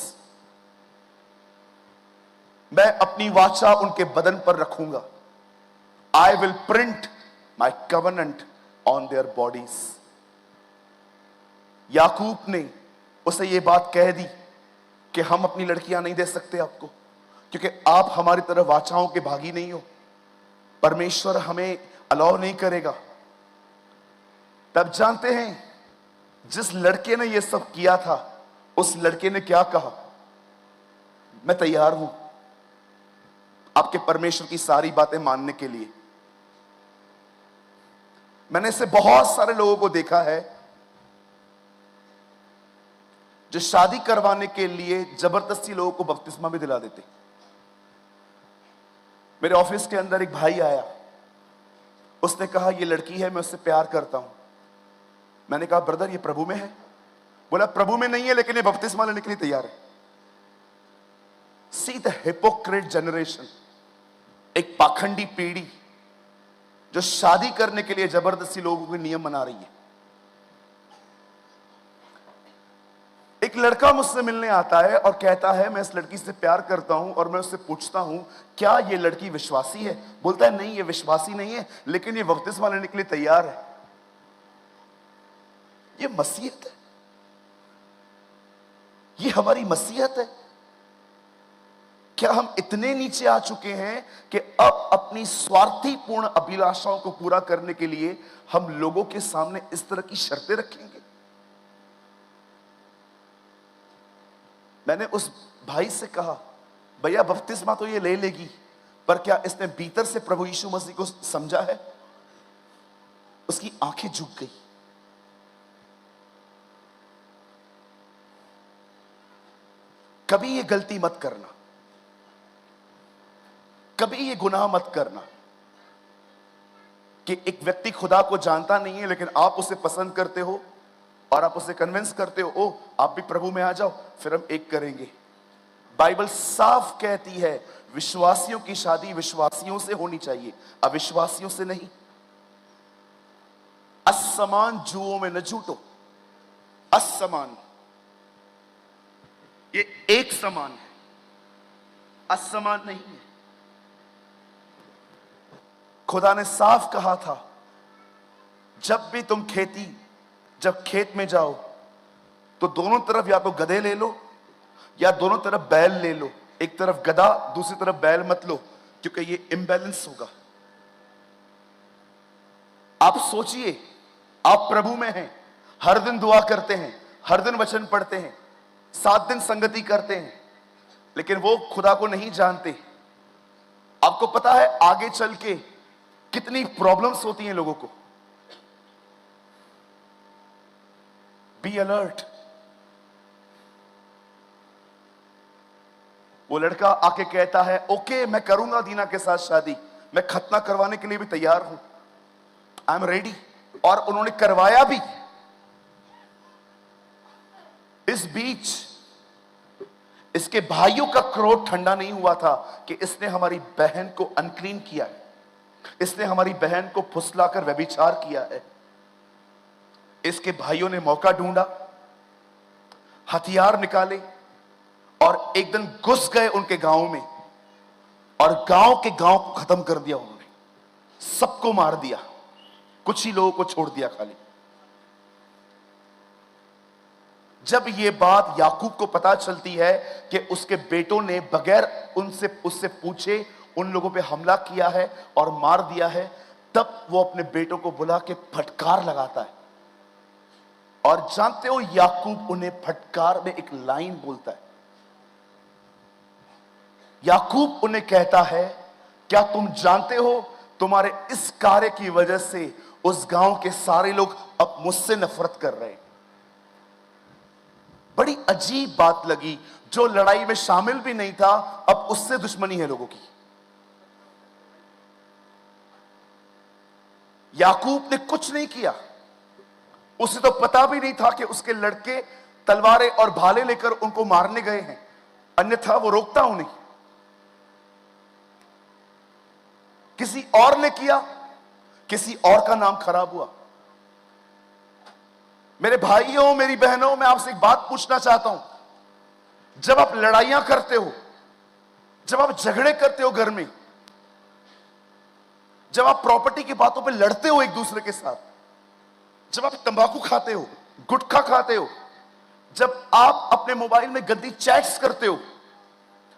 मैं अपनी वाचा उनके बदन पर रखूंगा। I will print my covenant on their bodies. याकूब ने उसे यह बात कह दी कि हम अपनी लड़कियां नहीं दे सकते आपको, क्योंकि आप हमारी तरह वाचाओं के भागी नहीं हो। परमेश्वर हमें अलाउ नहीं करेगा। तब जानते हैं जिस लड़के ने यह सब किया था, उस लड़के ने क्या कहा? मैं तैयार हूं आपके परमेश्वर की सारी बातें मानने के लिए। मैंने ऐसे बहुत सारे लोगों को देखा है जो शादी करवाने के लिए जबरदस्ती लोगों को बपतिस्मा भी दिला देते। मेरे ऑफिस के अंदर एक भाई आया, उसने कहा ये लड़की है, मैं उससे प्यार करता हूं। मैंने कहा ब्रदर ये प्रभु में है? बोला प्रभु में नहीं है, लेकिन ये बपतिस्मा लेने के लिए तैयार है। सी द हिपोक्रेट जनरेशन, एक पाखंडी पीढ़ी जो शादी करने के लिए जबरदस्ती लोगों के नियम बना रही है। एक लड़का मुझसे मिलने आता है और कहता है मैं इस लड़की से प्यार करता हूं, और मैं उससे पूछता हूं क्या ये लड़की विश्वासी है? बोलता है नहीं ये विश्वासी नहीं है, लेकिन ये बपतिस्मा लेने के लिए तैयार है। ये मसीहत है? ये हमारी मसीहत है? क्या हम इतने नीचे आ चुके हैं कि अब अपनी स्वार्थीपूर्ण अभिलाषाओं को पूरा करने के लिए हम लोगों के सामने इस तरह की शर्तें रखेंगे? मैंने उस भाई से कहा भैया बपतिस्मा तो ये ले लेगी, पर क्या इसने भीतर से प्रभु यीशु मसीह को समझा है? उसकी आंखें झुक गई। कभी ये गलती मत करना, कभी ये गुनाह मत करना कि एक व्यक्ति खुदा को जानता नहीं है, लेकिन आप उसे पसंद करते हो और आप उसे कन्विंस करते हो, ओ आप भी प्रभु में आ जाओ, फिर हम एक करेंगे। बाइबल साफ कहती है विश्वासियों की शादी विश्वासियों से होनी चाहिए, अविश्वासियों से नहीं। असमान जुओं में न झूठो। असमान, ये एक समान है, असमान नहीं है। खुदा ने साफ कहा था जब भी तुम जब खेत में जाओ तो दोनों तरफ या तो गधे ले लो या दोनों तरफ बैल ले लो। एक तरफ गधा दूसरी तरफ बैल मत लो, क्योंकि ये इम्बैलेंस होगा। आप सोचिए, आप प्रभु में हैं, हर दिन दुआ करते हैं, हर दिन वचन पढ़ते हैं, 7 दिन संगति करते हैं, लेकिन वो खुदा को नहीं जानते। आपको पता है आगे चल के कितनी प्रॉब्लम्स होती हैं लोगों को। Be alert. वो लड़का आके कहता है ओके मैं करूंगा दीना के साथ शादी, मैं खतना करवाने के लिए भी तैयार हूं, आई एम रेडी। और उन्होंने करवाया भी। इस बीच इसके भाइयों का क्रोध ठंडा नहीं हुआ था कि इसने हमारी बहन को अनक्लीन किया है, इसने हमारी बहन को फुसलाकर व्यभिचार किया है। इसके भाइयों ने मौका ढूंढा, हथियार निकाले और एक दिन घुस गए उनके गांव में, और गांव के गांव को खत्म कर दिया उन्होंने, सबको मार दिया, कुछ ही लोगों को छोड़ दिया खाली। जब यह बात याकूब को पता चलती है कि उसके बेटों ने बगैर उससे पूछे उन लोगों पे हमला किया है और मार दिया है, तब वो अपने बेटों को बुला के फटकार लगाता है। और जानते हो याकूब उन्हें फटकार में एक लाइन बोलता है। याकूब उन्हें कहता है क्या तुम जानते हो तुम्हारे इस कार्य की वजह से उस गांव के सारे लोग अब मुझसे नफरत कर रहे हैं। बड़ी अजीब बात लगी, जो लड़ाई में शामिल भी नहीं था अब उससे दुश्मनी है लोगों की। याकूब ने कुछ नहीं किया। उसे तो पता भी नहीं था कि उसके लड़के तलवारें और भाले लेकर उनको मारने गए हैं, अन्यथा वो रोकता उन्हें। किसी और ने किया, किसी और का नाम खराब हुआ। मेरे भाइयों, मेरी बहनों, मैं आपसे एक बात पूछना चाहता हूं। जब आप लड़ाइयां करते हो, जब आप झगड़े करते हो घर में, जब आप प्रॉपर्टी की बातों पे लड़ते हो एक दूसरे के साथ, जब आप तंबाकू खाते हो, गुटखा खाते हो, जब आप अपने मोबाइल में गंदी चैट्स करते हो,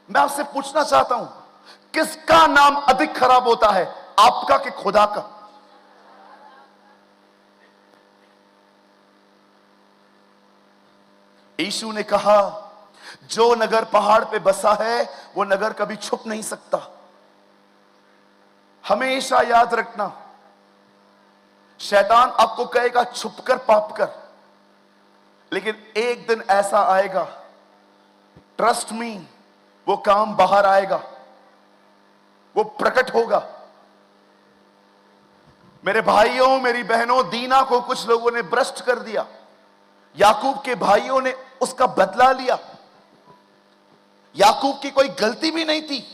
मैं आपसे पूछना चाहता हूं, किसका नाम अधिक खराब होता है, आपका कि खुदा का? यीशु ने कहा, जो नगर पहाड़ पे बसा है वो नगर कभी छुप नहीं सकता। हमेशा याद रखना, शैतान आपको कहेगा छुपकर पाप कर, लेकिन एक दिन ऐसा आएगा, ट्रस्ट मी, वो काम बाहर आएगा, वो प्रकट होगा। मेरे भाइयों, मेरी बहनों, दीना को कुछ लोगों ने भ्रष्ट कर दिया। याकूब के भाइयों ने उसका बदला लिया। याकूब की कोई गलती भी नहीं थी,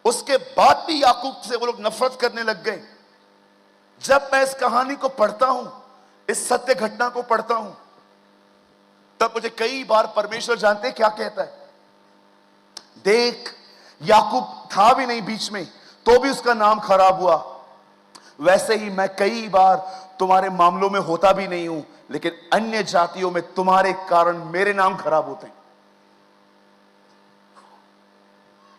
उसके बाद भी याकूब से वो लोग नफरत करने लग गए। जब मैं इस कहानी को पढ़ता हूं, इस सत्य घटना को पढ़ता हूं, तब मुझे कई बार परमेश्वर जानते क्या कहता है, देख, याकूब था भी नहीं बीच में, तो भी उसका नाम खराब हुआ। वैसे ही मैं कई बार तुम्हारे मामलों में होता भी नहीं हूं, लेकिन अन्य जातियों में तुम्हारे कारण मेरे नाम खराब होते हैं।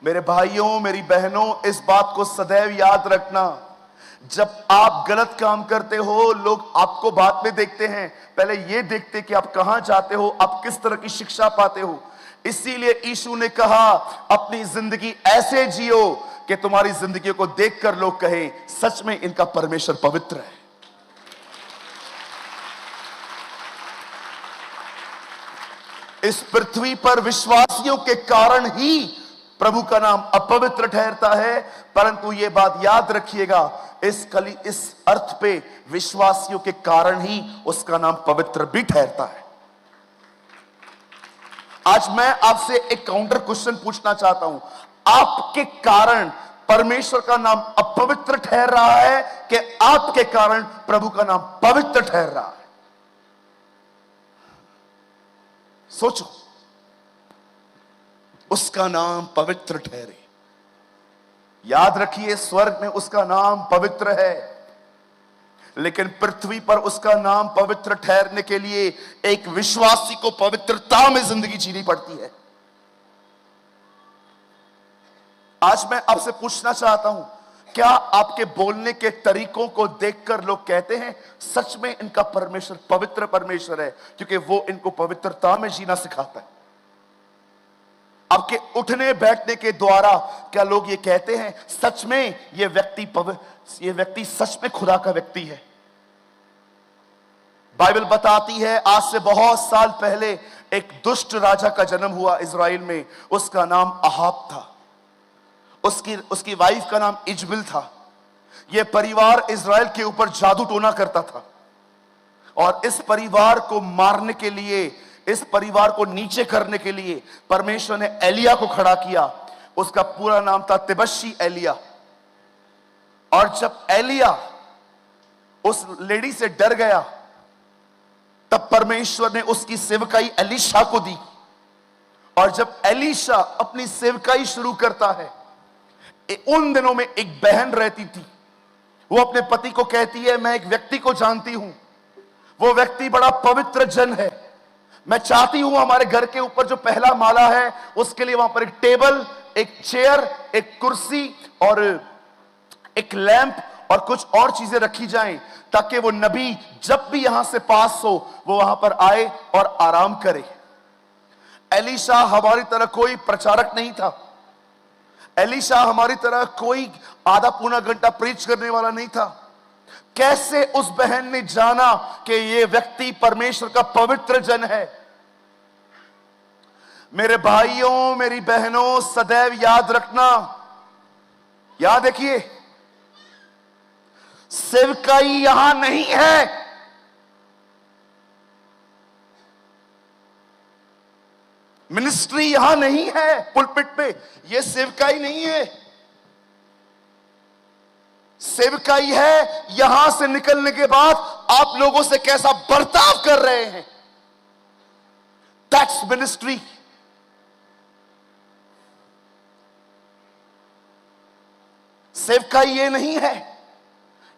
मेरे भाइयों, मेरी बहनों, इस बात को सदैव याद रखना। जब आप गलत काम करते हो, लोग आपको बाद में देखते हैं, पहले ये देखते कि आप कहां जाते हो, आप किस तरह की शिक्षा पाते हो। इसीलिए यीशु ने कहा, अपनी जिंदगी ऐसे जियो कि तुम्हारी जिंदगी को देखकर लोग कहें, सच में इनका परमेश्वर पवित्र है। इस पृथ्वी पर विश्वासियों के कारण ही प्रभु का नाम अपवित्र ठहरता है, परंतु यह बात याद रखिएगा, इस अर्थ पे विश्वासियों के कारण ही उसका नाम पवित्र भी ठहरता है। आज मैं आपसे एक काउंटर क्वेश्चन पूछना चाहता हूं, आपके कारण परमेश्वर का नाम अपवित्र ठहर रहा है कि आपके कारण प्रभु का नाम पवित्र ठहर रहा है? सोचो। उसका नाम पवित्र ठहरे। याद रखिए, स्वर्ग में उसका नाम पवित्र है, लेकिन पृथ्वी पर उसका नाम पवित्र ठहरने के लिए एक विश्वासी को पवित्रता में जिंदगी जीनी पड़ती है। आज मैं आपसे पूछना चाहता हूं, क्या आपके बोलने के तरीकों को देखकर लोग कहते हैं सच में इनका परमेश्वर पवित्र परमेश्वर है, क्योंकि वो इनको पवित्रता में जीना सिखाता है? आपके उठने बैठने के द्वारा क्या लोग ये कहते हैं सच में ये व्यक्ति सच में खुदा का व्यक्ति है? बाइबल बताती है, आज से बहुत साल पहले एक दुष्ट राजा का जन्म हुआ इजराइल में। उसका नाम अहाब था। उसकी वाइफ का नाम इजबिल था। यह परिवार इजराइल के ऊपर जादू टोना करता था, और इस परिवार को मारने के लिए, इस परिवार को नीचे करने के लिए परमेश्वर ने एलिया को खड़ा किया। उसका पूरा नाम था तिबशी एलिया। और जब एलिया उस लेडी से डर गया, तब परमेश्वर ने उसकी सेवकाई एलीशा को दी। और जब एलीशा अपनी सेवकाई शुरू करता है, उन दिनों में एक बहन रहती थी, वो अपने पति को कहती है, मैं एक व्यक्ति को जानती हूं, वो व्यक्ति बड़ा पवित्र जन है, मैं चाहती हूं हमारे घर के ऊपर जो पहला माला है उसके लिए वहां पर एक टेबल, एक चेयर, एक कुर्सी और एक लैंप और कुछ और चीजें रखी जाएं, ताकि वो नबी जब भी यहां से पास हो वो वहां पर आए और आराम करे। एलीशा हमारी तरह कोई प्रचारक नहीं था। एलीशा हमारी तरह कोई आधा पौना घंटा प्रीच करने वाला नहीं था। कैसे उस बहन ने जाना कि यह व्यक्ति परमेश्वर का पवित्र जन है? मेरे भाइयों, मेरी बहनों, सदैव याद रखना, याद रखिए, सेवकाई यहां नहीं है। मिनिस्ट्री यहां नहीं है पुलपिट पे, यह सेवकाई नहीं है। सेवकाई है यहां से निकलने के बाद आप लोगों से कैसा बर्ताव कर रहे हैं। That's ministry. सेवकाई ये नहीं है।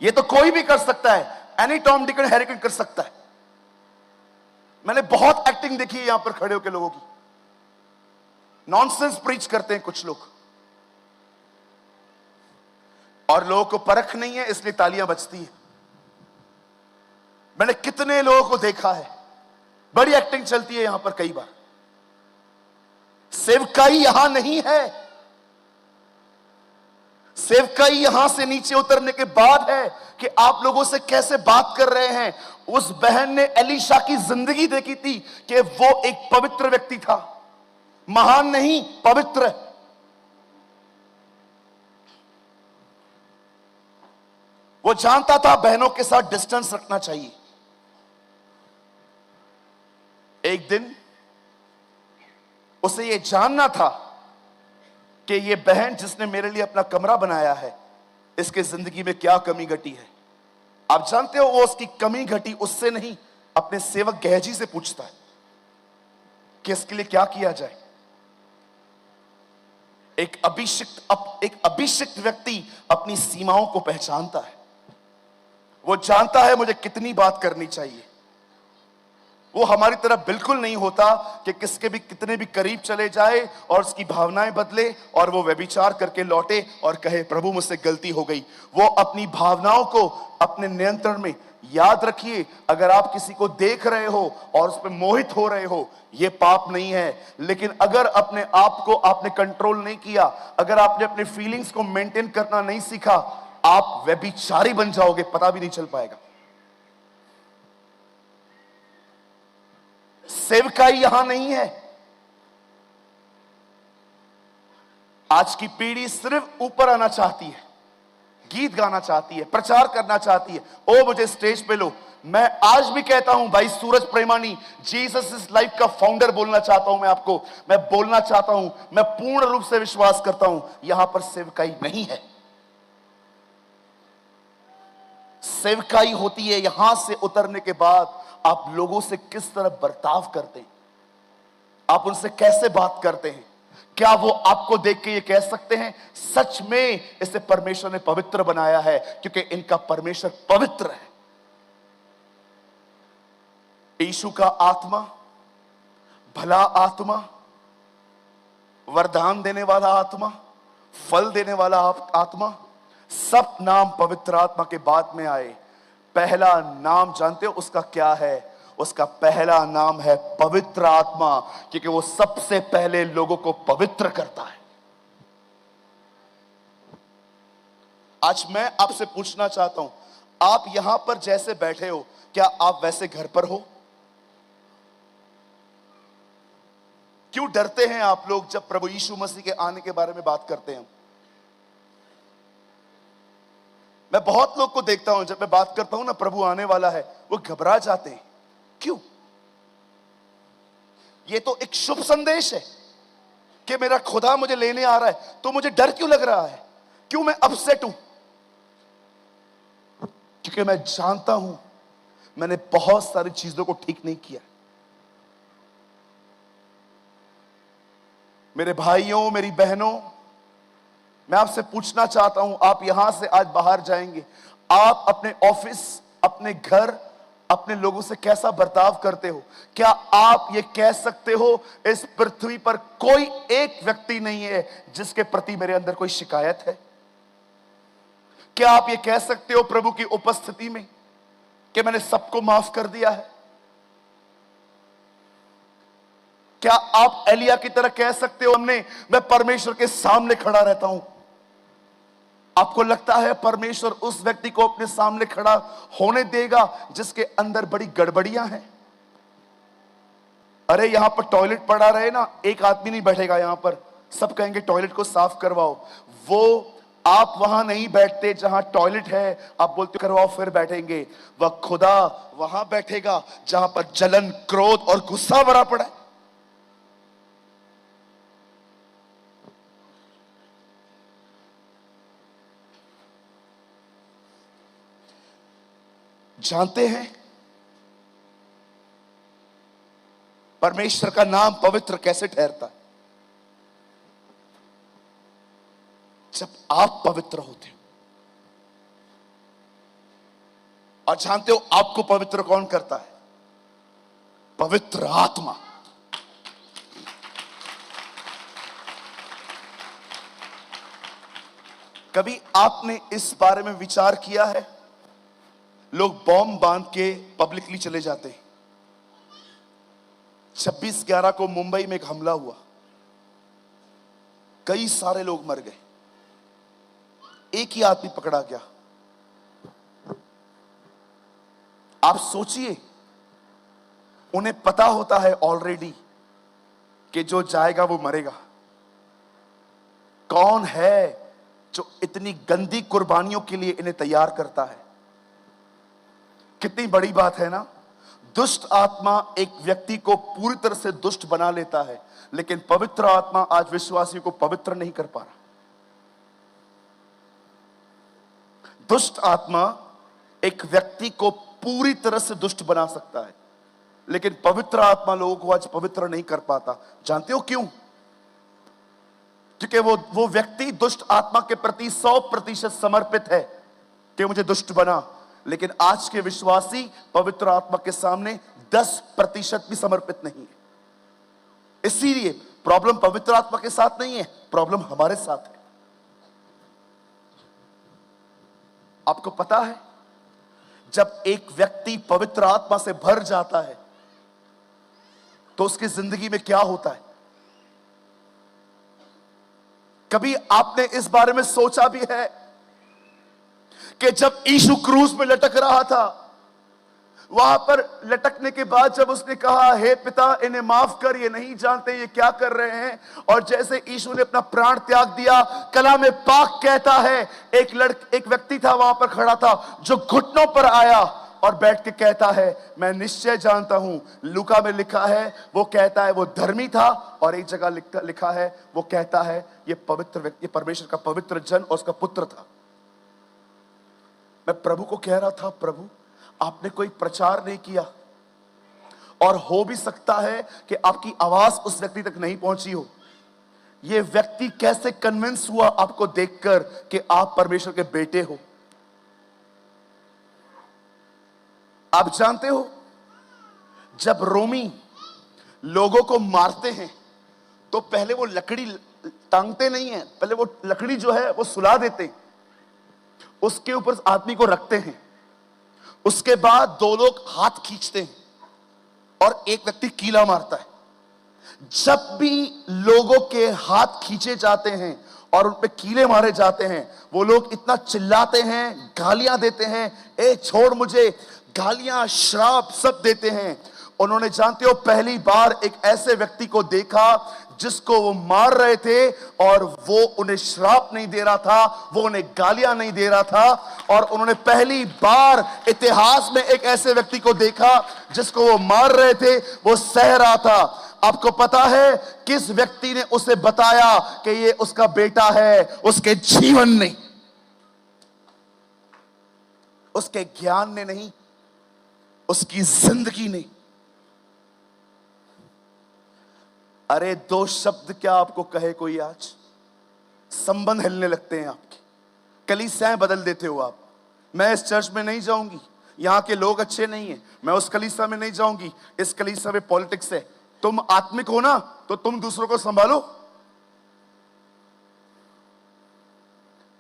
ये तो कोई भी कर सकता है, any Tom Dick and Harry कर सकता है। मैंने बहुत एक्टिंग देखी है यहां पर खड़े होकर लोगों की। नॉनसेंस प्रीच करते हैं कुछ लोग, और लोगों को परख नहीं है इसलिए तालियां बजती है। मैंने कितने लोगों को देखा है, बड़ी एक्टिंग चलती है यहां पर कई बार। सेवकाई यहां नहीं है। सेवकाई यहां से नीचे उतरने के बाद है कि आप लोगों से कैसे बात कर रहे हैं। उस बहन ने एलीशा की जिंदगी देखी थी कि वो एक पवित्र व्यक्ति था, महान नहीं, पवित्र। वो जानता था बहनों के साथ डिस्टेंस रखना चाहिए। एक दिन उसे यह जानना था कि ये बहन जिसने मेरे लिए अपना कमरा बनाया है, इसके जिंदगी में क्या कमी घटी है। आप जानते हो वो उसकी कमी घटी उससे नहीं, अपने सेवक गहजी से पूछता है कि इसके लिए क्या किया जाए। एक अभिषिक्त व्यक्ति अपनी सीमाओं को पहचानता है। वो जानता है मुझे कितनी बात करनी चाहिए। वो हमारी तरह बिल्कुल नहीं होता कि किसके भी कितने भी करीब चले जाए और उसकी भावनाएं बदले और वो व्यभिचार करके लौटे और कहे प्रभु मुझसे गलती हो गई। वो अपनी भावनाओं को अपने नियंत्रण में। याद रखिए, अगर आप किसी को देख रहे हो और उस पर मोहित हो रहे हो, ये पाप नहीं है। लेकिन अगर अपने आप को आपने कंट्रोल नहीं किया, अगर आपने अपने फीलिंग्स को मेंटेन करना नहीं सीखा, आप व्यभिचारी बन जाओगे, पता भी नहीं चल पाएगा। सेवकाई यहां नहीं है। आज की पीढ़ी सिर्फ ऊपर आना चाहती है, गीत गाना चाहती है, प्रचार करना चाहती है। ओ मुझे स्टेज पे लो। मैं आज भी कहता हूं भाई सूरज प्रेमानी, जीसस इज लाइफ का फाउंडर बोलना चाहता हूं। मैं बोलना चाहता हूं, मैं पूर्ण रूप से विश्वास करता हूं यहां पर सेवकाई नहीं है। सेवकाई होती है यहां से उतरने के बाद आप लोगों से किस तरह बर्ताव करते हैं, आप उनसे कैसे बात करते हैं। क्या वो आपको देख के ये कह सकते हैं सच में इसे परमेश्वर ने पवित्र बनाया है, क्योंकि इनका परमेश्वर पवित्र है। यीशु का आत्मा, भला आत्मा, वरदान देने वाला आत्मा, फल देने वाला आत्मा, सब नाम पवित्र आत्मा के बाद में आए। पहला नाम जानते हो उसका क्या है? उसका पहला नाम है पवित्र आत्मा, क्योंकि वो सबसे पहले लोगों को पवित्र करता है। आज मैं आपसे पूछना चाहता हूं, आप यहां पर जैसे बैठे हो, क्या आप वैसे घर पर हो? क्यों डरते हैं आप लोग जब प्रभु यीशु मसीह के आने के बारे में बात करते हैं? मैं बहुत लोग को देखता हूं, जब मैं बात करता हूं ना प्रभु आने वाला है, वो घबरा जाते हैं। क्यों? ये तो एक शुभ संदेश है कि मेरा खुदा मुझे लेने आ रहा है, तो मुझे डर क्यों लग रहा है? क्यों मैं अपसेट हूं? क्योंकि मैं जानता हूं मैंने बहुत सारी चीजों को ठीक नहीं किया। मेरे भाइयों, मेरी बहनों, मैं आपसे पूछना चाहता हूं, आप यहां से आज बाहर जाएंगे, आप अपने ऑफिस, अपने घर, अपने लोगों से कैसा बर्ताव करते हो? क्या आप ये कह सकते हो इस पृथ्वी पर कोई एक व्यक्ति नहीं है जिसके प्रति मेरे अंदर कोई शिकायत है? क्या आप ये कह सकते हो प्रभु की उपस्थिति में कि मैंने सबको माफ कर दिया है? क्या आप एलिया की तरह कह सकते हो मैं परमेश्वर के सामने खड़ा रहता हूं? आपको लगता है परमेश्वर उस व्यक्ति को अपने सामने खड़ा होने देगा जिसके अंदर बड़ी गड़बड़ियां हैं? अरे यहां पर टॉयलेट पड़ा रहे ना, एक आदमी नहीं बैठेगा यहां पर, सब कहेंगे टॉयलेट को साफ करवाओ। वो आप वहां नहीं बैठते जहां टॉयलेट है, आप बोलते करवाओ फिर बैठेंगे। वह खुदा वहां बैठेगा जहां पर जलन, क्रोध और गुस्सा भरा पड़ा है। जानते हैं परमेश्वर का नाम पवित्र कैसे ठहरता है? जब आप पवित्र होते हो। और जानते हो आपको पवित्र कौन करता है? पवित्र आत्मा। कभी आपने इस बारे में विचार किया है? लोग बॉम्ब बांध के पब्लिकली चले जाते हैं। 26/11 को मुंबई में एक हमला हुआ, कई सारे लोग मर गए, एक ही आदमी पकड़ा गया। आप सोचिए, उन्हें पता होता है ऑलरेडी कि जो जाएगा वो मरेगा। कौन है जो इतनी गंदी कुर्बानियों के लिए इन्हें तैयार करता है? कितनी बड़ी बात है ना। दुष्ट आत्मा एक व्यक्ति को पूरी तरह से दुष्ट बना लेता है, लेकिन पवित्र आत्मा आज विश्वासियों को पवित्र नहीं कर पा रहा। दुष्ट आत्मा एक व्यक्ति को पूरी तरह से दुष्ट बना सकता है, लेकिन पवित्र आत्मा लोगों को आज पवित्र नहीं कर पाता। जानते हो क्यों? क्योंकि वो व्यक्ति दुष्ट आत्मा के प्रति 100% समर्पित है कि मुझे दुष्ट बना, लेकिन आज के विश्वासी पवित्र आत्मा के सामने 10% भी समर्पित नहीं है। इसीलिए प्रॉब्लम पवित्र आत्मा के साथ नहीं है, प्रॉब्लम हमारे साथ है। आपको पता है, जब एक व्यक्ति पवित्र आत्मा से भर जाता है तो उसकी जिंदगी में क्या होता है? कभी आपने इस बारे में सोचा भी है कि जब यीशु क्रूस में लटक रहा था, वहां पर लटकने के बाद जब उसने कहा, हे पिता इन्हें माफ कर, ये नहीं जानते ये क्या कर रहे हैं, और जैसे यीशु ने अपना प्राण त्याग दिया, कलाम पाक कहता है एक व्यक्ति था वहां पर खड़ा था जो घुटनों पर आया और बैठ के कहता है, मैं निश्चय जानता हूं। लूका में लिखा है, वो कहता है वो धर्मी था, और एक जगह लिखा है वो कहता है ये पवित्र व्यक्ति, परमेश्वर का पवित्र जन और उसका पुत्र था। मैं प्रभु को कह रहा था, प्रभु आपने कोई प्रचार नहीं किया, और हो भी सकता है कि आपकी आवाज उस व्यक्ति तक नहीं पहुंची हो। यह व्यक्ति कैसे कन्विंस हुआ आपको देखकर कि आप परमेश्वर के बेटे हो? आप जानते हो, जब रोमी लोगों को मारते हैं तो पहले वो लकड़ी टांगते नहीं है, पहले वो लकड़ी जो है वो सुला देते हैं, उसके ऊपर आदमी को रखते हैं, उसके बाद दो लोग हाथ खींचते हैं और एक व्यक्ति कीला मारता है। जब भी लोगों के हाथ खींचे जाते हैं और उन पे कीले मारे जाते हैं, वो लोग इतना चिल्लाते हैं, गालियां देते हैं, ए छोड़ मुझे, गालियां, श्राप सब देते हैं। उन्होंने, जानते हो, पहली बार एक ऐसे व्यक्ति को देखा जिसको वो मार रहे थे, और वो उन्हें श्राप नहीं दे रहा था, वो उन्हें गालियां नहीं दे रहा था, और उन्होंने पहली बार इतिहास में एक ऐसे व्यक्ति को देखा जिसको वो मार रहे थे, वो सह रहा था। आपको पता है किस व्यक्ति ने उसे बताया कि ये उसका बेटा है? उसके जीवन ने, उसके ज्ञान ने नहीं, उसकी जिंदगी ने। अरे दो शब्द क्या आपको कहे कोई, आज संबंध हिलने लगते हैं आपके, कलीसियाएं बदल देते हो आप। मैं इस चर्च में नहीं जाऊंगी, यहां के लोग अच्छे नहीं हैं, मैं उस कलीसिया में नहीं जाऊंगी, इस कलीसिया में पॉलिटिक्स है। तुम आत्मिक हो ना, तो तुम दूसरों को संभालो।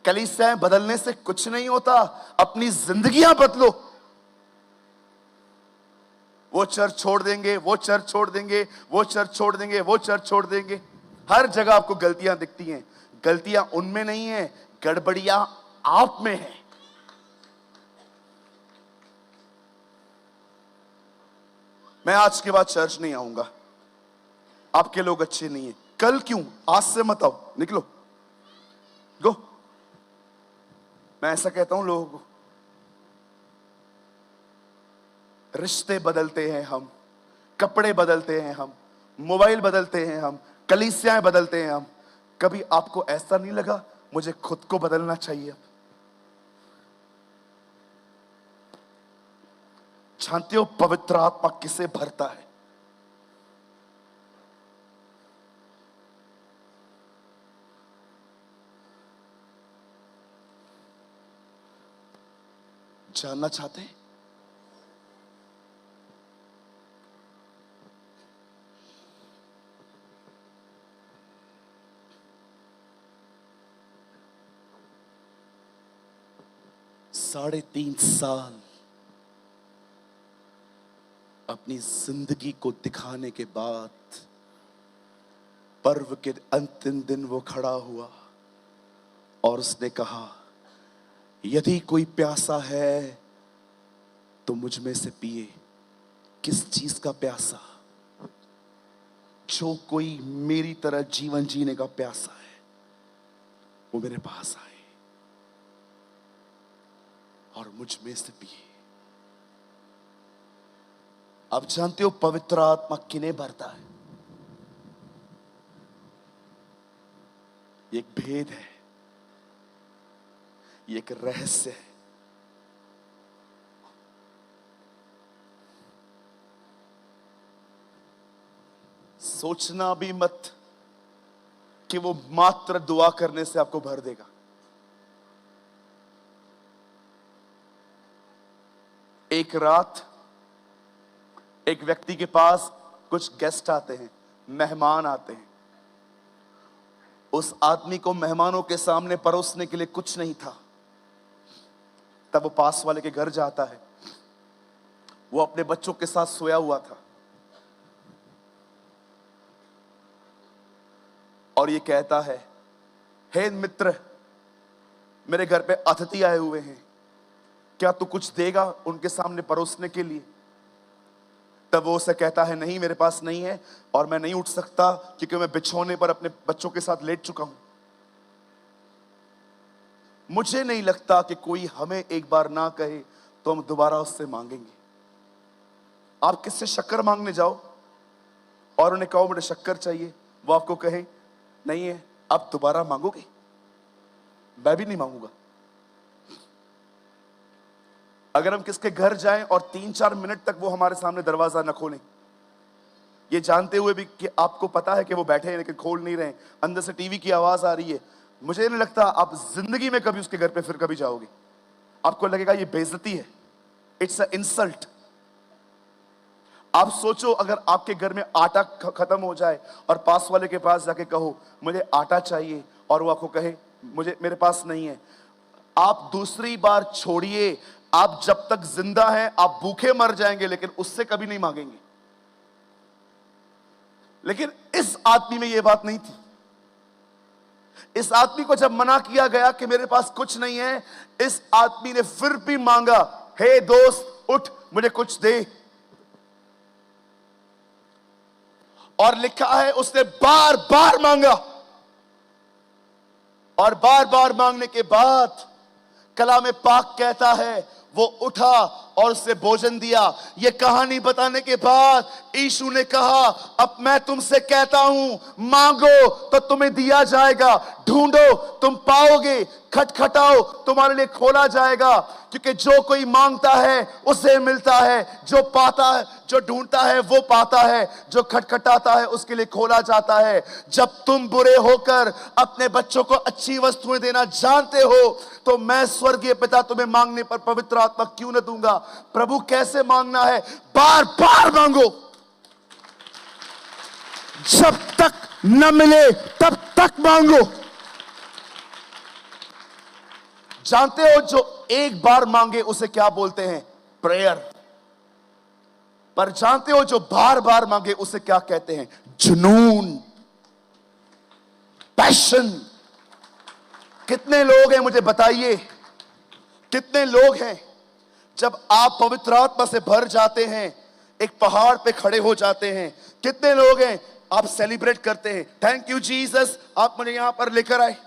कलीसियाएं बदलने से कुछ नहीं होता, अपनी जिंदगियां बदलो। वो चर्च छोड़ देंगे, वो चर्च छोड़ देंगे, वो चर्च छोड़ देंगे, वो चर्च छोड़ देंगे। हर जगह आपको गलतियां दिखती हैं। गलतियां उनमें नहीं है, गड़बड़ियां आप में है। मैं आज के बाद चर्च नहीं आऊंगा, आपके लोग अच्छे नहीं है। कल क्यों? आज से मत आओ, निकलो, गो। मैं ऐसा कहता हूं लोगों को, रिश्ते बदलते हैं हम, कपड़े बदलते हैं हम, मोबाइल बदलते हैं हम, कलीसियाएं बदलते हैं हम। कभी आपको ऐसा नहीं लगा मुझे खुद को बदलना चाहिए? अब जानते हो पवित्र आत्मा किसे भरता है? जानना चाहते हैं? साढ़े 3 साल अपनी जिंदगी को दिखाने के बाद पर्व के अंतिम दिन वो खड़ा हुआ और उसने कहा, यदि कोई प्यासा है तो मुझ में से पिए। किस चीज का प्यासा? जो कोई मेरी तरह जीवन जीने का प्यासा है वो मेरे पास आए और मुझ में से पिए। आप जानते हो पवित्र आत्मा किन्हें भरता है? ये एक भेद है, ये एक रहस्य है। सोचना भी मत कि वो मात्र दुआ करने से आपको भर देगा। एक रात एक व्यक्ति के पास कुछ गेस्ट आते हैं, मेहमान आते हैं। उस आदमी को मेहमानों के सामने परोसने के लिए कुछ नहीं था। तब वो पास वाले के घर जाता है। वो अपने बच्चों के साथ सोया हुआ था और ये कहता है, हे मित्र, मेरे घर पे अतिथि आए हुए हैं, क्या तू कुछ देगा उनके सामने परोसने के लिए? तब वो उसे कहता है, नहीं मेरे पास नहीं है और मैं नहीं उठ सकता क्योंकि मैं बिछौने पर अपने बच्चों के साथ लेट चुका हूं। मुझे नहीं लगता कि कोई हमें एक बार ना कहे तो हम दोबारा उससे मांगेंगे। आप किससे शक्कर मांगने जाओ और उन्हें कहो मुझे शक्कर चाहिए, वो आपको कहे नहीं है, आप दोबारा मांगोगे? मैं भी नहीं मांगूंगा। अगर हम किसके घर जाएं और 3-4 मिनट तक वो हमारे सामने दरवाजा न खोलें, ये जानते हुए भी कि आपको पता है कि वो बैठे हैं लेकिन खोल नहीं रहे, अंदर से टीवी की आवाज आ रही है, मुझे नहीं लगता आप जिंदगी में कभी उसके घर पे फिर कभी जाओगे। आपको लगेगा ये बेइज्जती है, इट्स अ इंसल्ट। आप सोचो अगर आपके घर में आटा खत्म हो जाए और पास वाले के पास जाके कहो मुझे आटा चाहिए और वो आपको कहे मुझे मेरे पास नहीं है, आप दूसरी बार छोड़िए, आप जब तक जिंदा हैं आप भूखे मर जाएंगे लेकिन उससे कभी नहीं मांगेंगे। लेकिन इस आदमी में यह बात नहीं थी। इस आदमी को जब मना किया गया कि मेरे पास कुछ नहीं है, इस आदमी ने फिर भी मांगा, हे दोस्त उठ मुझे कुछ दे। और लिखा है उसने बार बार मांगा और बार बार मांगने के बाद कलाम पाक कहता है वो उठा और उससे भोजन दिया। ये कहानी बताने के बाद यीशु ने कहा, अब मैं तुमसे कहता हूं, मांगो तो तुम्हें दिया जाएगा, ढूंढो तुम पाओगे, खटखटाओ तुम्हारे लिए खोला जाएगा। क्योंकि जो कोई मांगता है उसे मिलता है, जो पाता है, जो ढूंढता है वो पाता है, जो खटखटाता है उसके लिए खोला जाता है। जब तुम बुरे होकर अपने बच्चों को अच्छी वस्तुएं देना जानते हो तो मैं स्वर्गीय पिता तुम्हें मांगने पर पवित्र आत्मा क्यों न दूंगा। प्रभु कैसे मांगना है? बार बार मांगो, जब तक न मिले तब तक मांगो। जानते हो जो एक बार मांगे उसे क्या बोलते हैं? प्रेयर। पर जानते हो जो बार बार मांगे उसे क्या कहते हैं? जुनून, पैशन। कितने लोग हैं मुझे बताइए, कितने लोग हैं जब आप पवित्र आत्मा से भर जाते हैं एक पहाड़ पे खड़े हो जाते हैं? कितने लोग हैं आप सेलिब्रेट करते हैं, थैंक यू जीसस आप मुझे यहां पर लेकर आए।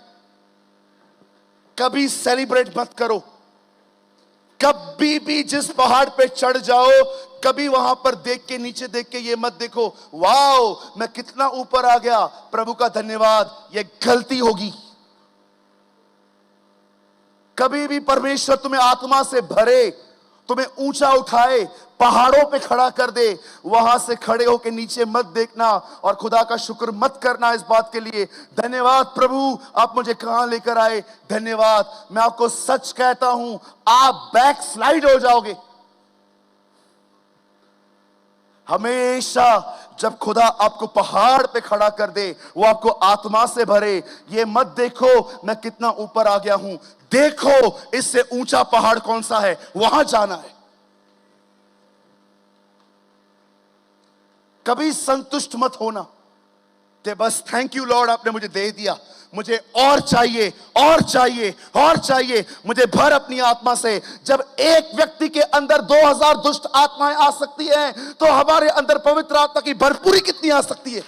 कभी सेलिब्रेट मत करो। कभी भी जिस पहाड़ पे चढ़ जाओ, कभी वहां पर देख के, नीचे देख के ये मत देखो वाओ मैं कितना ऊपर आ गया, प्रभु का धन्यवाद। ये गलती होगी। कभी भी परमेश्वर तुम्हें आत्मा से भरे, तुम्हें ऊंचा उठाए, पहाड़ों पे खड़ा कर दे, वहां से खड़े होकर नीचे मत देखना और खुदा का शुक्र मत करना इस बात के लिए, धन्यवाद प्रभु आप मुझे कहां लेकर आए, धन्यवाद। मैं आपको सच कहता हूं, आप बैक स्लाइड हो जाओगे। हमेशा जब खुदा आपको पहाड़ पे खड़ा कर दे, वो आपको आत्मा से भरे, ये मत देखो मैं कितना ऊपर आ गया हूं, देखो इससे ऊंचा पहाड़ कौन सा है, वहां जाना है। कभी संतुष्ट मत होना कि बस थैंक यू लॉर्ड आपने मुझे दे दिया, मुझे और चाहिए और चाहिए और चाहिए, मुझे भर अपनी आत्मा से। जब एक व्यक्ति के अंदर 2000 दुष्ट आत्माएं आ सकती हैं, तो हमारे अंदर पवित्र आत्मा की भरपूरी कितनी आ सकती है।